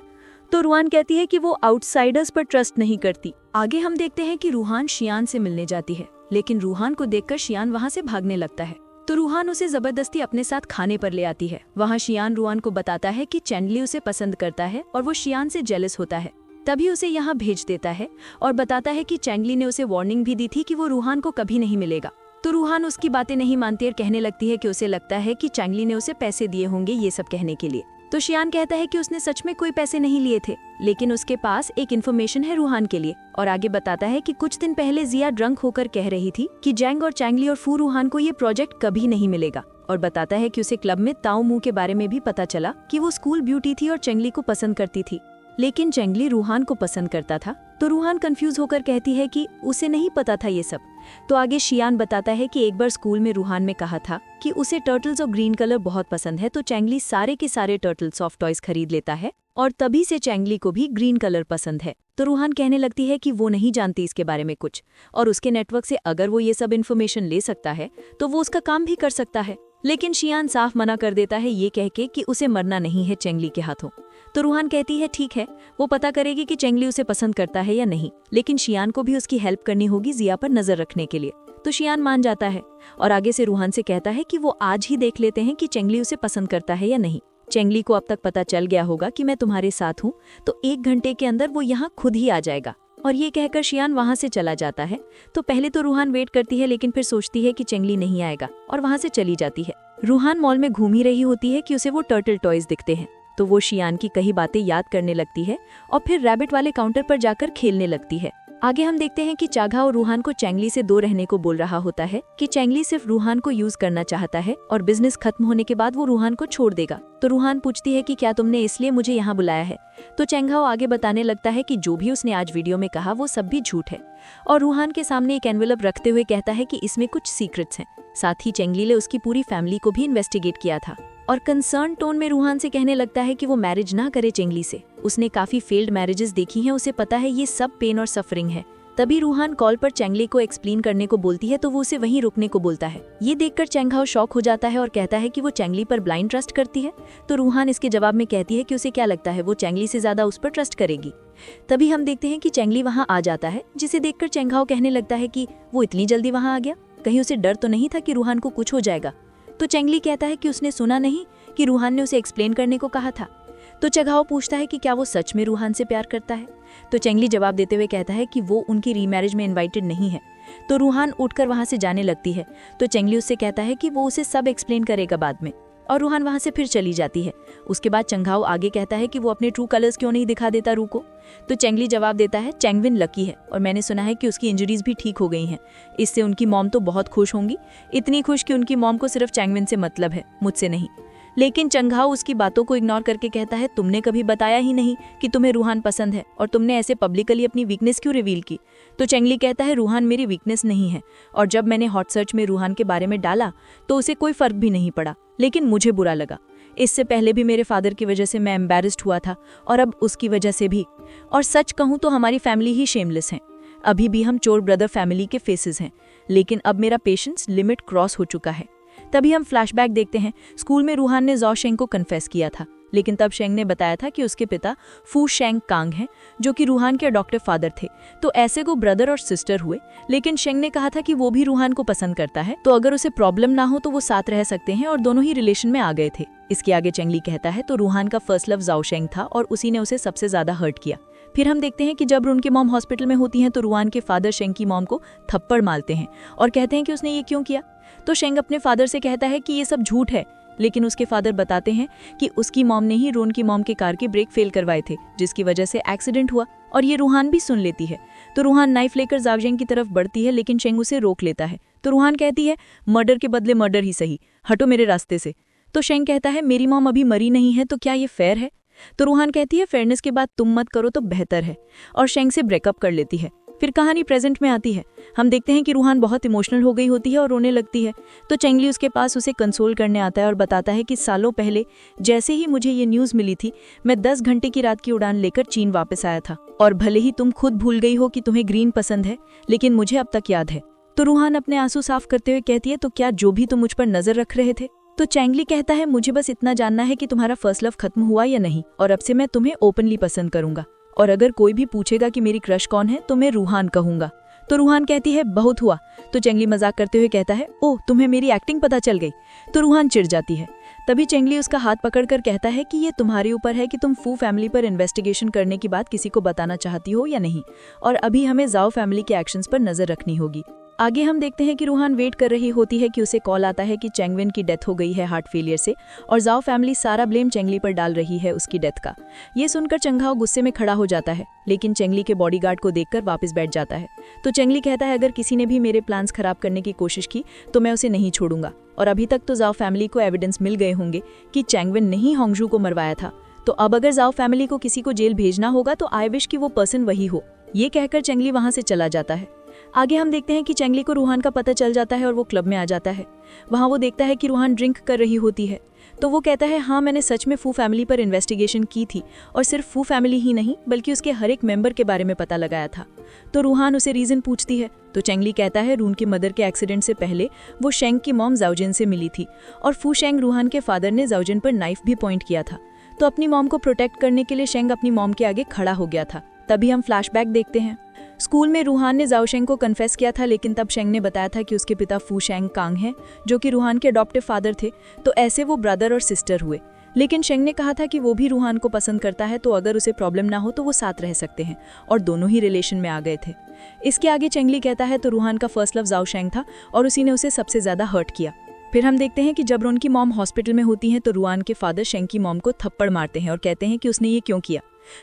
तो रुआन कहती है कि वो आउटसाइडर्स पर ट्रस्ट नहीं करती। आगे हम देखते हैं कि रूहान शियान से मिलने जाती है, लेकिन रूहान को देखकर शियान वहां से भागने लगता है। तो रूहान उसे जबरदस्ती अपने साथ खाने पर ले आती है। वहां शियान रुआन को बताता है कि चेंगली उसे पसंद करता है और वो शियान से जेलस होता है। तभी उसे यहाँ भेज देता है और बताता है कि चेंगली ने उसे वार्निंग भी दी थी कि वो रूहान को कभी नहीं मिलेगा। तो रूहान उसकी बातें नहीं मानती और कहने लगती है कि उसे लगता है कि चेंगली ने उसे पैसे दिए होंगे ये सब कहने के लिए। तो शियान कहता है कि उसने सच में कोई पैसे नहीं लिए थे, लेकिन उसके पास एक इन्फॉर्मेशन है रूहान के लिए। और आगे बताता है कि कुछ दिन पहले जिया ड्रंक होकर कह रही थी कि जैंग और चेंगली और फू रूहान को ये प्रोजेक्ट कभी नहीं मिलेगा। और बताता है कि उसे क्लब में ताऊ मू के बारे में भी पता चला कि वो स्कूल ब्यूटी थी और चेंगली को पसंद करती थी, लेकिन चेंगली रूहान को पसंद करता था। तो रूहान कंफ्यूज होकर कहती है कि उसे नहीं पता था ये सब। तो आगे शियान बताता है कि एक बार स्कूल में रूहान ने कहा था कि उसे टर्टल्स और ग्रीन कलर बहुत पसंद है। तो चेंगली सारे के सारे टर्टल सॉफ्ट टॉयज खरीद लेता है और तभी से चेंगली को भी ग्रीन कलर पसंद है। तो रूहान कहने लगती है कि वो नहीं जानती इसके बारे में कुछ, और उसके नेटवर्क से अगर वो ये सब इन्फॉर्मेशन ले सकता है तो वो उसका काम भी कर सकता है। लेकिन शियान साफ मना कर देता है ये कह के कि उसे मरना नहीं है चेंगली के हाथों। तो रूहान कहती है ठीक है, वो पता करेगी कि चेंगली उसे पसंद करता है या नहीं, लेकिन शियान को भी उसकी हेल्प करनी होगी जिया पर नजर रखने के लिए। तो शियान मान जाता है और आगे से रूहान से कहता है कि वो आज ही देख लेते हैं कि चेंगली उसे पसंद करता है या नहीं। चेंगली को अब तक पता चल गया होगा कि मैं तुम्हारे साथ हूँ, तो 1 घंटे के अंदर वो यहाँ खुद ही आ जाएगा। और ये कहकर शियान वहां से चला जाता है। तो पहले तो रूहान वेट करती है, लेकिन फिर सोचती है कि चेंगली नहीं आएगा और वहां से चली जाती है। रूहान मॉल में घूम ही रही होती है कि उसे वो टर्टल टॉयज दिखते हैं। तो वो शियान की कई बातें याद करने लगती है और फिर रैबिट वाले काउंटर पर जाकर खेलने लगती है। आगे हम देखते हैं कि चागा और रूहान को चेंगली से दूर रहने को बोल रहा होता है कि चेंगली सिर्फ रूहान को यूज करना चाहता है और बिजनेस खत्म होने के बाद वो रूहान को छोड़ देगा। तो रूहान पूछती है कि क्या तुमने इसलिए मुझे यहाँ बुलाया है। तो चेंघाओ आगे बताने लगता है कि जो भी उसने आज वीडियो में कहा वो सब भी झूठ है, और रूहान के सामने एक एनवेलप रखते हुए कहता है कि इसमें कुछ सीक्रेट्स हैं। साथ ही चेंगली ने उसकी पूरी फैमिली को भी इन्वेस्टिगेट किया था, और कंसर्न टोन में रूहान से कहने लगता है कि वो मैरिज ना करे चेंगली से। उसने काफी फेल्ड मैरिजेस देखी हैं, उसे पता है ये सब पेन और सफरिंग है। तभी रूहान कॉल पर चेंगली को एक्सप्लेन करने को बोलती है, तो वो उसे वहीं रुकने को बोलता है। ये देखकर चेंघाओ शॉक हो जाता है और कहता है कि वो चेंगली पर ब्लाइंड ट्रस्ट करती है। तो रूहान इसके जवाब में कहती है कि उसे क्या लगता है वो चेंगली से ज्यादा उस पर ट्रस्ट करेगी। तभी हम देखते हैं कि चेंगली वहां आ जाता है, जिसे देखकर चेंघाओ कहने लगता है कि वो इतनी जल्दी वहां आ गया, कहीं उसे डर तो नहीं था कि रूहान को कुछ हो जाएगा। तो चेंगली कहता है कि उसने सुना नहीं कि रूहान ने उसे एक्सप्लेन करने को कहा था। तो चेंघाओ पूछता है कि क्या वो सच में रूहान से प्यार करता है। तो चेंगली जवाब देते हुए कहता है कि वो उनकी रीमैरिज में इनवाइटेड नहीं है। तो रूहान उठकर वहां से जाने लगती है। तो चेंगली उससे कहता है कि वो उसे सब एक्सप्लेन करेगा बाद में, और रूहान वहां से फिर चली जाती है। उसके बाद चेंघाओ आगे कहता है कि वो अपने ट्रू कलर्स क्यों नहीं दिखा देता रू को। तो चेंगली जवाब देता है चेंगविन लकी है और मैंने सुना है कि उसकी इंजरीज भी ठीक हो गई हैं। इससे उनकी मॉम तो बहुत खुश होंगी, इतनी खुश कि उनकी मॉम को सिर्फ चेंगविन से मतलब है, मुझसे नहीं। लेकिन चेंघाओ उसकी बातों को इग्नोर करके कहता है तुमने कभी बताया ही नहीं कि तुम्हें रूहान पसंद है, और तुमने ऐसे पब्लिकली अपनी वीकनेस क्यों रिवील की। तो चेंगली कहता है रूहान मेरी वीकनेस नहीं है, और जब मैंने हॉट सर्च में रूहान के बारे में डाला तो उसे कोई फर्क भी नहीं पड़ा, लेकिन मुझे बुरा लगा। इससे पहले भी मेरे फादर की वजह से मैं एम्बैरेस्ड हुआ था, और अब उसकी वजह से भी। और सच कहूँ तो हमारी फैमिली ही शेमलेस है। अभी भी हम चोर ब्रदर फैमिली के फेसेस हैं, लेकिन अब मेरा पेशेंस लिमिट क्रॉस हो चुका है। तभी हम फ्लैशबैक देखते हैं। स्कूल में रूहान ने ज़ौ शेंग को कन्फेस किया था, लेकिन तब शेंग ने बताया था कि उसके पिता फू शेंग कांग हैं, जो कि रूहान के अडॉप्टिव फादर थे। तो ऐसे को ब्रदर और सिस्टर हुए, लेकिन शेंग ने कहा था कि वो भी रूहान को पसंद करता है, तो अगर उसे प्रॉब्लम ना हो तो वो साथ रह सकते हैं, और दोनों ही रिलेशन में आ गए थे। इसके आगे चेंगली कहता है तो रूहान का फर्स्ट लव ज़ौ शेंग था और उसी ने उसे सबसे ज्यादा हर्ट किया। फिर हम देखते हैं कि जब उनकी मॉम हॉस्पिटल में होती हैं तो रूहान के फादर शेंग की मॉम को थप्पड़ मारते हैं और कहते हैं कि उसने ये क्यों किया। तो शेंग अपने फादर से कहता है कि ये सब झूठ है, लेकिन उसके फादर बताते हैं कि उसकी मॉम ने ही रोन की मॉम के कार के ब्रेक फेल करवाए थे, जिसकी वजह से एक्सीडेंट हुआ, और ये रूहान भी सुन लेती है। तो रूहान नाइफ लेकर ज़ाओ शेंग की तरफ बढ़ती है, लेकिन शेंग उसे रोक लेता है। तो रूहान कहती है मर्डर के बदले मर्डर ही सही, हटो मेरे रास्ते से। तो शेंग कहता है मेरी मॉम अभी मरी नहीं है, तो क्या ये फेयर है। तो रूहान कहती है फेयरनेस के बाद तुम मत करो तो बेहतर है, और शेंग से ब्रेकअप कर लेती है। फिर कहानी प्रेजेंट में आती है। हम देखते हैं कि रूहान बहुत इमोशनल हो गई होती है और रोने लगती है। तो चेंगली उसके पास उसे कंसोल करने आता है और बताता है कि सालों पहले जैसे ही मुझे ये न्यूज़ मिली थी, मैं 10 घंटे की रात की उड़ान लेकर चीन वापस आया था, और भले ही तुम खुद भूल गई हो कि तुम्हें ग्रीन पसंद है, लेकिन मुझे अब तक याद है। तो रूहान अपने आंसू साफ करते हुए कहती है, तो क्या जो भी तुम मुझ पर नजर रख रहे थे? तो चैंगली कहता है, मुझे बस इतना जानना है कि तुम्हारा फर्स्ट लव खत्म हुआ या नहीं, और अब से मैं तुम्हें ओपनली पसंद करूंगा, और अगर कोई भी पूछेगा कि मेरी क्रश कौन है तो मैं रूहान कहूंगा। तो रूहान कहती है, बहुत हुआ। तो चैंगली मजाक करते हुए कहता है, ओह तुम्हें मेरी एक्टिंग पता चल गई। तो रूहान चिढ़ जाती है। तभी चैंगली उसका हाथ पकड़कर कहता है कि ये तुम्हारे ऊपर है कि तुम फू फैमिली पर इन्वेस्टिगेशन करने की बात किसी को बताना चाहती हो या नहीं, और अभी हमें जाओ फैमिली के एक्शंस पर नजर रखनी होगी। आगे हम देखते हैं कि रूहान वेट कर रही होती है कि उसे कॉल आता है कि चैंगविन की डेथ हो गई है हार्ट फेलियर से, और जाओ फैमिली सारा ब्लेम चैंगली पर डाल रही है उसकी डेथ का। ये सुनकर चंघाओ गुस्से में खड़ा हो जाता है, लेकिन चैंगली के बॉडीगार्ड को देखकर वापस बैठ जाता है। तो चैंगली कहता है, अगर किसी ने भी मेरे प्लान्स खराब करने की कोशिश की तो मैं उसे नहीं छोड़ूंगा, और अभी तक तो जाओ फैमिली को एविडेंस मिल गए होंगे कि चैंगविन ने ही होंगजू को मरवाया था, तो अब अगर जाओ फैमिली को किसी को जेल भेजना होगा तो आई विश कि वो पर्सन वही हो। ये कहकर चैंगली वहां से चला जाता है। आगे हम देखते हैं कि चैंगली को रूहान का पता चल जाता है और वो क्लब में आ जाता है। वहां वो देखता है कि रूहान ड्रिंक कर रही होती है, तो वो कहता है, हाँ मैंने सच में फू फैमिली पर इन्वेस्टिगेशन की थी, और सिर्फ फू फैमिली ही नहीं बल्कि उसके हर एक मेंबर के बारे में पता लगाया था। तो रूहान उसे रीजन पूछती है, तो चैंगली कहता है, रून की मदर के एक्सीडेंट से पहले वो शेंग की मॉम जाओजिन से मिली थी, और फू शेंग रूहान के फादर ने जाओजिन पर नाइफ भी पॉइंट किया था। तो अपनी मॉम को प्रोटेक्ट करने के लिए शेंग अपनी मॉम के आगे खड़ा हो गया था। तभी हम फ्लैशबैक देखते हैं। स्कूल में रूहान ने जाओ शेंग को कन्फेस किया था, लेकिन तब शेंग ने बताया था कि उसके पिता फू शेंग कांग हैं, जो कि रूहान के अडॉप्टिव फादर थे, तो ऐसे वो ब्रदर और सिस्टर हुए। लेकिन शेंग ने कहा था कि वो भी रूहान को पसंद करता है, तो अगर उसे प्रॉब्लम ना हो तो वो साथ रह सकते हैं, और दोनों ही रिलेशन में आ गए थे। इसके आगे चैंगली कहता है, तो रूहान का फर्स्ट लव जाओ शेंग था और उसी ने उसे सबसे ज्यादा हर्ट किया। फिर हम देखते हैं कि जब रून की मॉम हॉस्पिटल में होती है तो रूहान के फादर शेंग की मॉम को थप्पड़ मारते हैं और कहते हैं कि उसने ये क्यों किया।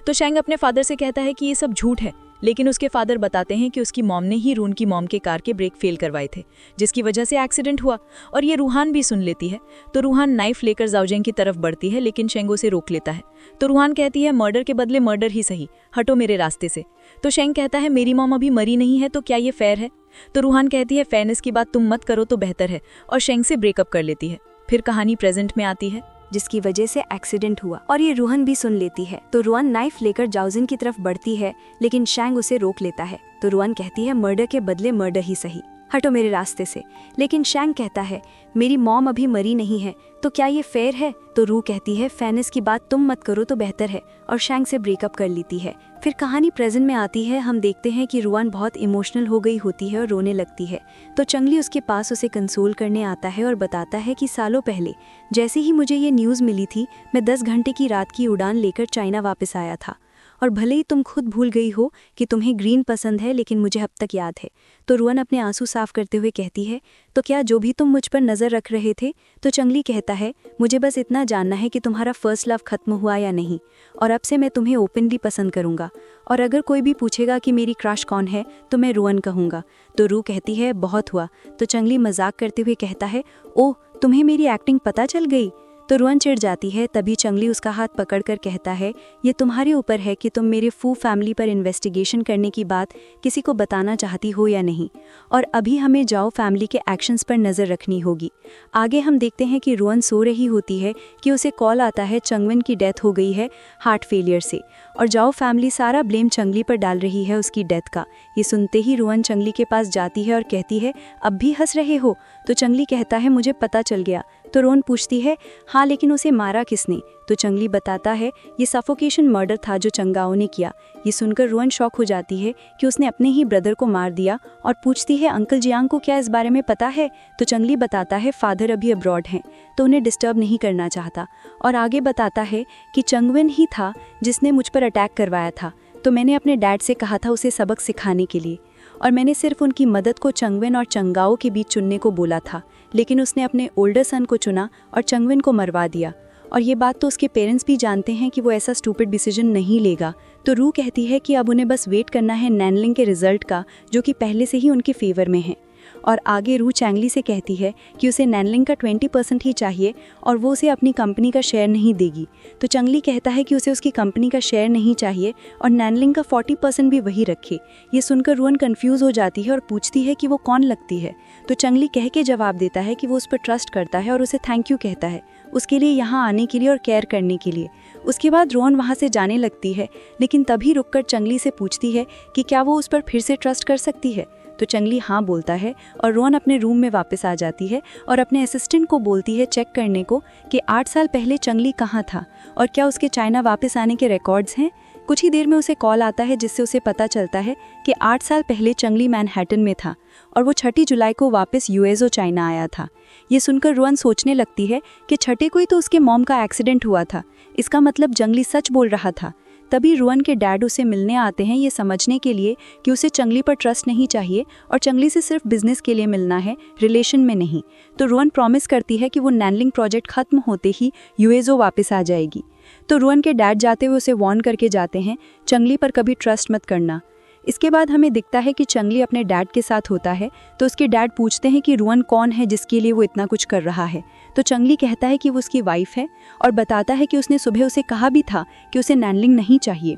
तो शेंग अपने फादर से कहता है कि ये सब झूठ है, लेकिन उसके फादर बताते हैं कि उसकी मॉम ने ही रून की मॉम के कार के ब्रेक फेल करवाए थे, जिसकी वजह से एक्सीडेंट हुआ, और ये रूहान भी सुन लेती है। तो रूहान नाइफ लेकर जाओजेंग की तरफ बढ़ती है, लेकिन शेंग उसे रोक लेता है। तो रूहान कहती है, मर्डर के बदले मर्डर ही सही, हटो मेरे रास्ते से। तो शेंग कहता है, मेरी मॉम अभी मरी नहीं है, तो क्या ये फेयर है? तो रूहान कहती है, फेयरनेस की बात तुम मत करो तो बेहतर है, और शेंग से ब्रेकअप कर लेती है। फिर कहानी प्रेजेंट में आती है,
जिसकी वजह से एक्सीडेंट हुआ, और ये रूहान भी सुन लेती है। तो रूहान नाइफ लेकर जाओजिन की तरफ बढ़ती है, लेकिन शेंग उसे रोक लेता है। तो रूहान कहती है, मर्डर के बदले मर्डर ही सही, हटो मेरे रास्ते से। लेकिन शेंग कहता है, मेरी मॉम अभी मरी नहीं है, तो क्या ये फेयर है? तो रू कहती है, फेयरनेस की बात तुम मत करो तो बेहतर है, और शेंग से ब्रेकअप कर लेती है। फिर कहानी प्रेजेंट में आती है। हम देखते हैं कि रूहान बहुत इमोशनल हो गई होती है और रोने लगती है। तो चंगली उसके पास उसे कंसोल करने आता है और बताता है कि सालों पहले जैसे ही मुझे ये न्यूज़ मिली थी, मैं 10 घंटे की रात की उड़ान लेकर चाइना वापस आया था, और भले ही तुम खुद भूल गई हो कि तुम्हें ग्रीन पसंद है, लेकिन मुझे अब तक याद है। तो रूहान अपने आंसू साफ करते हुए कहती है, तो क्या जो भी तुम मुझ पर नज़र रख रहे थे? तो चंगली कहता है, मुझे बस इतना जानना है कि तुम्हारा फर्स्ट लव खत्म हुआ या नहीं, और अब से मैं तुम्हें ओपनली पसंद करूंगा, और अगर कोई भी पूछेगा कि मेरी क्रश कौन है तो मैं रूहान कहूँगा। तो रू कहती है, बहुत हुआ। तो चंगली मजाक करते हुए कहता है, ओह तुम्हें मेरी एक्टिंग पता चल गई। तो रूहान चिढ़ जाती है। तभी चंगली उसका हाथ पकड़कर कहता है, ये तुम्हारे ऊपर है कि तुम मेरे फू फैमिली पर इन्वेस्टिगेशन करने की बात किसी को बताना चाहती हो या नहीं, और अभी हमें जाओ फैमिली के एक्शंस पर नज़र रखनी होगी। आगे हम देखते हैं कि रूहान सो रही होती है कि उसे कॉल आता है, चंगविन की डेथ हो गई है हार्ट फेलियर से, और जाओ फैमिली सारा ब्लेम चंगली पर डाल रही है उसकी डेथ का। ये सुनते ही रूहान चंगली के पास जाती है और कहती है, अब भी हंस रहे हो? तो चंगली कहता है, मुझे पता चल गया। तो रोहन पूछती है, हाँ लेकिन उसे मारा किसने? तो चंगली बताता है, ये सफोकेशन मर्डर था जो चंगाओ ने किया। ये सुनकर रोहन शॉक हो जाती है कि उसने अपने ही ब्रदर को मार दिया, और पूछती है, अंकल जियांग को क्या इस बारे में पता है? तो चंगली बताता है, फादर अभी अब्रॉड हैं तो उन्हें डिस्टर्ब नहीं करना चाहता, और आगे बताता है कि चंगविन ही था जिसने मुझ पर अटैक करवाया था। तो मैंने अपने डैड से कहा था उसे सबक सिखाने के लिए, और मैंने सिर्फ उनकी मदद को चंगविन और चंगाओ के बीच चुनने को बोला था, लेकिन उसने अपने ओल्डर सन को चुना और चंगविन को मरवा दिया। और ये बात तो उसके पेरेंट्स भी जानते हैं कि वो ऐसा स्टूपिड डिसीजन नहीं लेगा। तो रू कहती है कि अब उन्हें बस वेट करना है नैनलिंग के रिजल्ट का, जो कि पहले से ही उनके फेवर में है। और आगे रू चैंगली से कहती है कि उसे नैनलिंग का 20% ही चाहिए और वो उसे अपनी कंपनी का शेयर नहीं देगी। तो चंगली कहता है कि उसे उसकी कंपनी का शेयर नहीं चाहिए और नैनलिंग का 40% भी वही रखे। ये सुनकर रूहन कंफ्यूज हो जाती है और पूछती है कि वो कौन लगती है। तो चंगली कह के जवाब देता है कि वो उस पर ट्रस्ट करता है और उसे थैंक यू कहता है उसके लिए यहाँ आने के लिए और केयर करने के लिए। उसके बाद रोहन वहाँ से जाने लगती है, लेकिन तभी रुककर चंगली से पूछती है कि क्या वो उस पर फिर से ट्रस्ट कर सकती है।
तो चंगली हाँ बोलता है और रोहन अपने रूम में वापस आ जाती है और अपने असिस्टेंट को बोलती है चेक करने को कि 8 साल पहले चंगली कहाँ था और क्या उसके चाइना वापस आने के रिकॉर्ड्स हैं। कुछ ही देर में उसे कॉल आता है जिससे उसे पता चलता है कि 8 साल पहले चंगली मैनहट्टन में था और वो 6 जुलाई को वापस यूएसओ चाइना आया था। ये सुनकर रोहन सोचने लगती है कि 6 को ही तो उसके मॉम का एक्सीडेंट हुआ था, इसका मतलब चंगली सच बोल रहा था। तभी रोहन के डैड उसे मिलने आते हैं ये समझने के लिए कि उसे चंगली पर ट्रस्ट नहीं चाहिए और चंगली से सिर्फ बिजनेस के लिए मिलना है, रिलेशन में नहीं। तो रोहन प्रॉमिस करती है कि वो नैनलिंग प्रोजेक्ट खत्म होते ही यूएसओ वापस आ जाएगी। तो रोहन के डैड जाते हुए उसे वार्न करके जाते हैं चंगली पर कभी ट्रस्ट मत करना। इसके बाद हमें दिखता है कि चंगली अपने डैड के साथ होता है तो उसके डैड पूछते हैं कि रोहन कौन है जिसके लिए वो इतना कुछ कर रहा है। तो चंगली कहता है कि वो उसकी वाइफ है और बताता है कि उसने सुबह उसे कहा भी था कि उसे नैनलिंग नहीं चाहिए,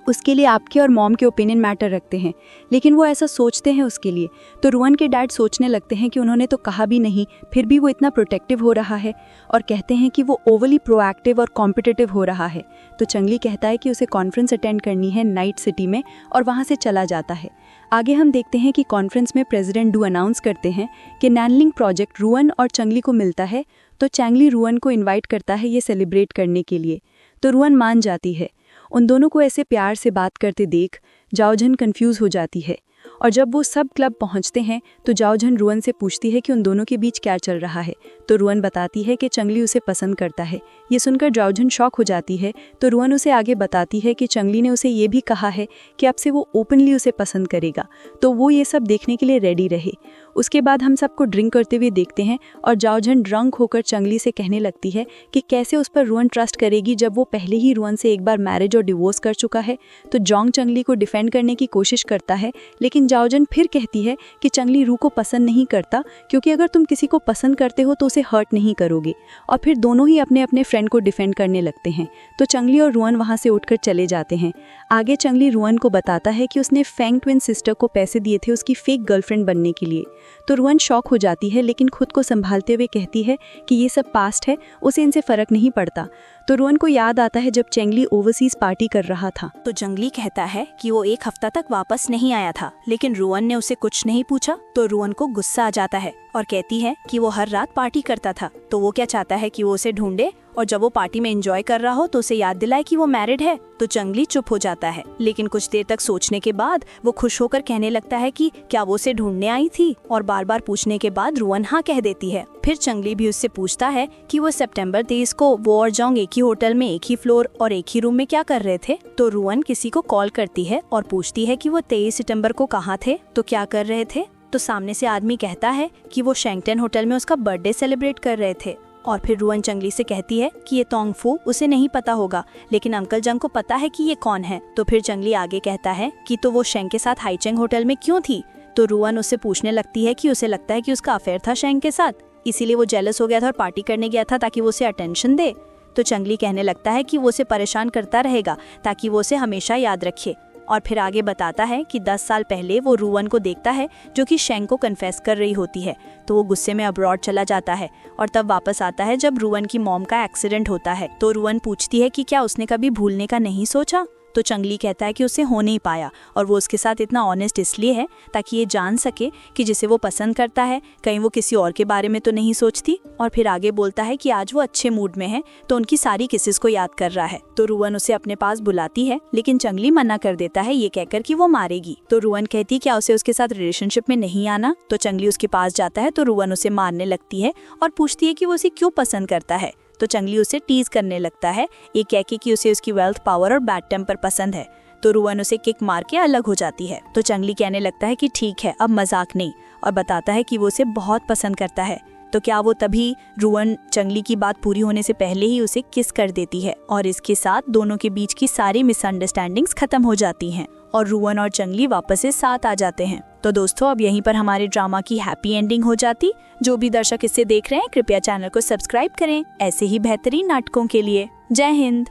उसके लिए आपके और मॉम के ओपिनियन मैटर रखते हैं, लेकिन वो ऐसा सोचते हैं उसके लिए। तो रोहन के डैड सोचने लगते हैं कि उन्होंने तो कहा भी नहीं, फिर भी वो इतना प्रोटेक्टिव हो रहा है और कहते हैं कि वो ओवरली प्रोएक्टिव और कॉम्पिटिटिव हो रहा है। तो चंगली कहता है कि उसे कॉन्फ्रेंस अटेंड करनी है नाइट सिटी में और वहाँ से चला जाता है। आगे हम देखते हैं कि कॉन्फ्रेंस में प्रेसिडेंट डू अनाउंस करते हैं कि नैनलिंग प्रोजेक्ट रोहन और चंगली को मिलता है। तो चंगली रोहन को इन्वाइट करता है ये सेलिब्रेट करने के लिए। तो रोहन मान जाती है। उन दोनों को ऐसे प्यार से बात करते देख जाओझन कंफ्यूज हो जाती है और जब वो सब क्लब पहुंचते हैं तो जाओझन रोहन से पूछती है कि उन दोनों के बीच क्या चल रहा है। तो रोहन बताती है कि चंगली उसे पसंद करता है। ये सुनकर जाओझन शॉक हो जाती है। तो रोहन उसे आगे बताती है कि चंगली ने उसे ये भी कहा है कि अब से वो ओपनली उसे पसंद करेगा, तो वो ये सब देखने के लिए रेडी रहे। उसके बाद हम सबको ड्रिंक करते हुए देखते हैं और जाओझन ड्रंक होकर चंगली से कहने लगती है कि कैसे उस पर रोहन ट्रस्ट करेगी जब वो पहले ही रोहन से एक बार मैरिज और डिवोर्स कर चुका है। तो जोंग चंगली को डिफेंड करने की कोशिश करता है, लेकिन जाओझन फिर कहती है कि चंगली रू को पसंद नहीं करता, क्योंकि अगर तुम किसी को पसंद करते हो तो उसे हर्ट नहीं करोगे। और फिर दोनों ही अपने अपने फ्रेंड को डिफेंड करने लगते हैं। तो चंगली और रोहन वहाँ से उठकर चले जाते हैं। आगे चंगली रोहन को बताता है कि उसने फेंग ट्विन सिस्टर को पैसे दिए थे उसकी फेक गर्लफ्रेंड बनने के लिए। तो रोहन शॉक हो जाती है, लेकिन खुद को संभालते हुए कहती है कि ये सब पास्ट है, उसे इनसे फर्क नहीं पड़ता। तो रोहन को याद आता है जब चंगली ओवरसीज पार्टी कर रहा था।
तो चंगली कहता है कि वो 1 हफ्ता तक वापस नहीं आया था, लेकिन रोहन ने उसे कुछ नहीं पूछा। तो रोहन को गुस्सा आ जाता है और कहती है कि वो हर रात पार्टी करता था, तो वो क्या चाहता है कि वो उसे ढूंढे और जब वो पार्टी में एंजॉय कर रहा हो तो उसे याद दिलाए कि वो मैरिड है। तो चंगली चुप हो जाता है, लेकिन कुछ देर तक सोचने के बाद वो खुश होकर कहने लगता है कि क्या वो उसे ढूंढने आई थी, और बार बार पूछने के बाद रोहन हाँ कह देती है। फिर चंगली भी उससे पूछता है कि वो सितंबर 23 को वो और जोंग एक ही होटल में, एक ही फ्लोर और एक ही रूम में क्या कर रहे थे। तो रोहन किसी को कॉल करती है और पूछती है कि वो 23 सितंबर को कहाँ थे, तो क्या कर रहे थे। तो सामने से आदमी कहता है कि वो शेंगटन होटल में उसका बर्थडे सेलिब्रेट कर रहे थे। और फिर रोहन चंगली से कहती है कि ये तोंग फू उसे नहीं पता होगा, लेकिन अंकल जंग को पता है कि ये कौन है। तो फिर चंगली आगे कहता है कि तो वो शेंग के साथ हाईचेंग होटल में क्यों थी। तो रोहन उससे पूछने लगती है कि उसे लगता है कि उसका अफेयर था शेंग के साथ, इसीलिए वो जेलस हो गया था और पार्टी करने गया था ताकि वो उसे अटेंशन दे। तो चंगली कहने लगता है कि वो उसे परेशान करता रहेगा ताकि वो उसे हमेशा याद रखे। और फिर आगे बताता है कि 10 साल पहले वो रोहन को देखता है जो कि शेंग को कन्फेस कर रही होती है। तो वो गुस्से में अब्रॉड चला जाता है और तब वापस आता है जब रोहन की मॉम का एक्सीडेंट होता है। तो रोहन पूछती है कि क्या उसने कभी भूलने का नहीं सोचा। तो चंगली कहता है कि उसे हो नहीं पाया और वो उसके साथ इतना ऑनेस्ट इसलिए है ताकि ये जान सके कि जिसे वो पसंद करता है कहीं वो किसी और के बारे में तो नहीं सोचती। और फिर आगे बोलता है कि आज वो अच्छे मूड में है तो उनकी सारी किसेस को याद कर रहा है। तो रोहन उसे अपने पास बुलाती है, लेकिन चंगली मना कर देता है ये कहकर कि वो मारेगी। तो रोहन कहती है क्या उसे उसके साथ रिलेशनशिप में नहीं आना। तो चंगली उसके पास जाता है तो रोहन उसे मारने लगती है और पूछती है कि वो उसे क्यों पसंद करता है। तो चंगली उसे टीज करने लगता है ये कह के कि उसे उसकी वेल्थ, पावर और बैड टेम्पर पसंद है। तो रोहन उसे किक मार के अलग हो जाती है। तो चंगली कहने लगता है कि ठीक है अब मजाक नहीं, और बताता है कि वो उसे बहुत पसंद करता है। तो क्या वो तभी रोहन चंगली की बात पूरी होने से पहले ही उसे किस कर देती है और इसके साथ दोनों के बीच की सारी मिसअंडरस्टैंडिंग्स खत्म हो जाती हैं और रोहन और चंगली वापस से साथ आ जाते हैं। तो दोस्तों अब यहीं पर हमारे ड्रामा की हैप्पी एंडिंग हो जाती। जो भी दर्शक इसे देख रहे हैं कृपया चैनल को सब्सक्राइब करें ऐसे ही बेहतरीन नाटकों के लिए। जय हिंद।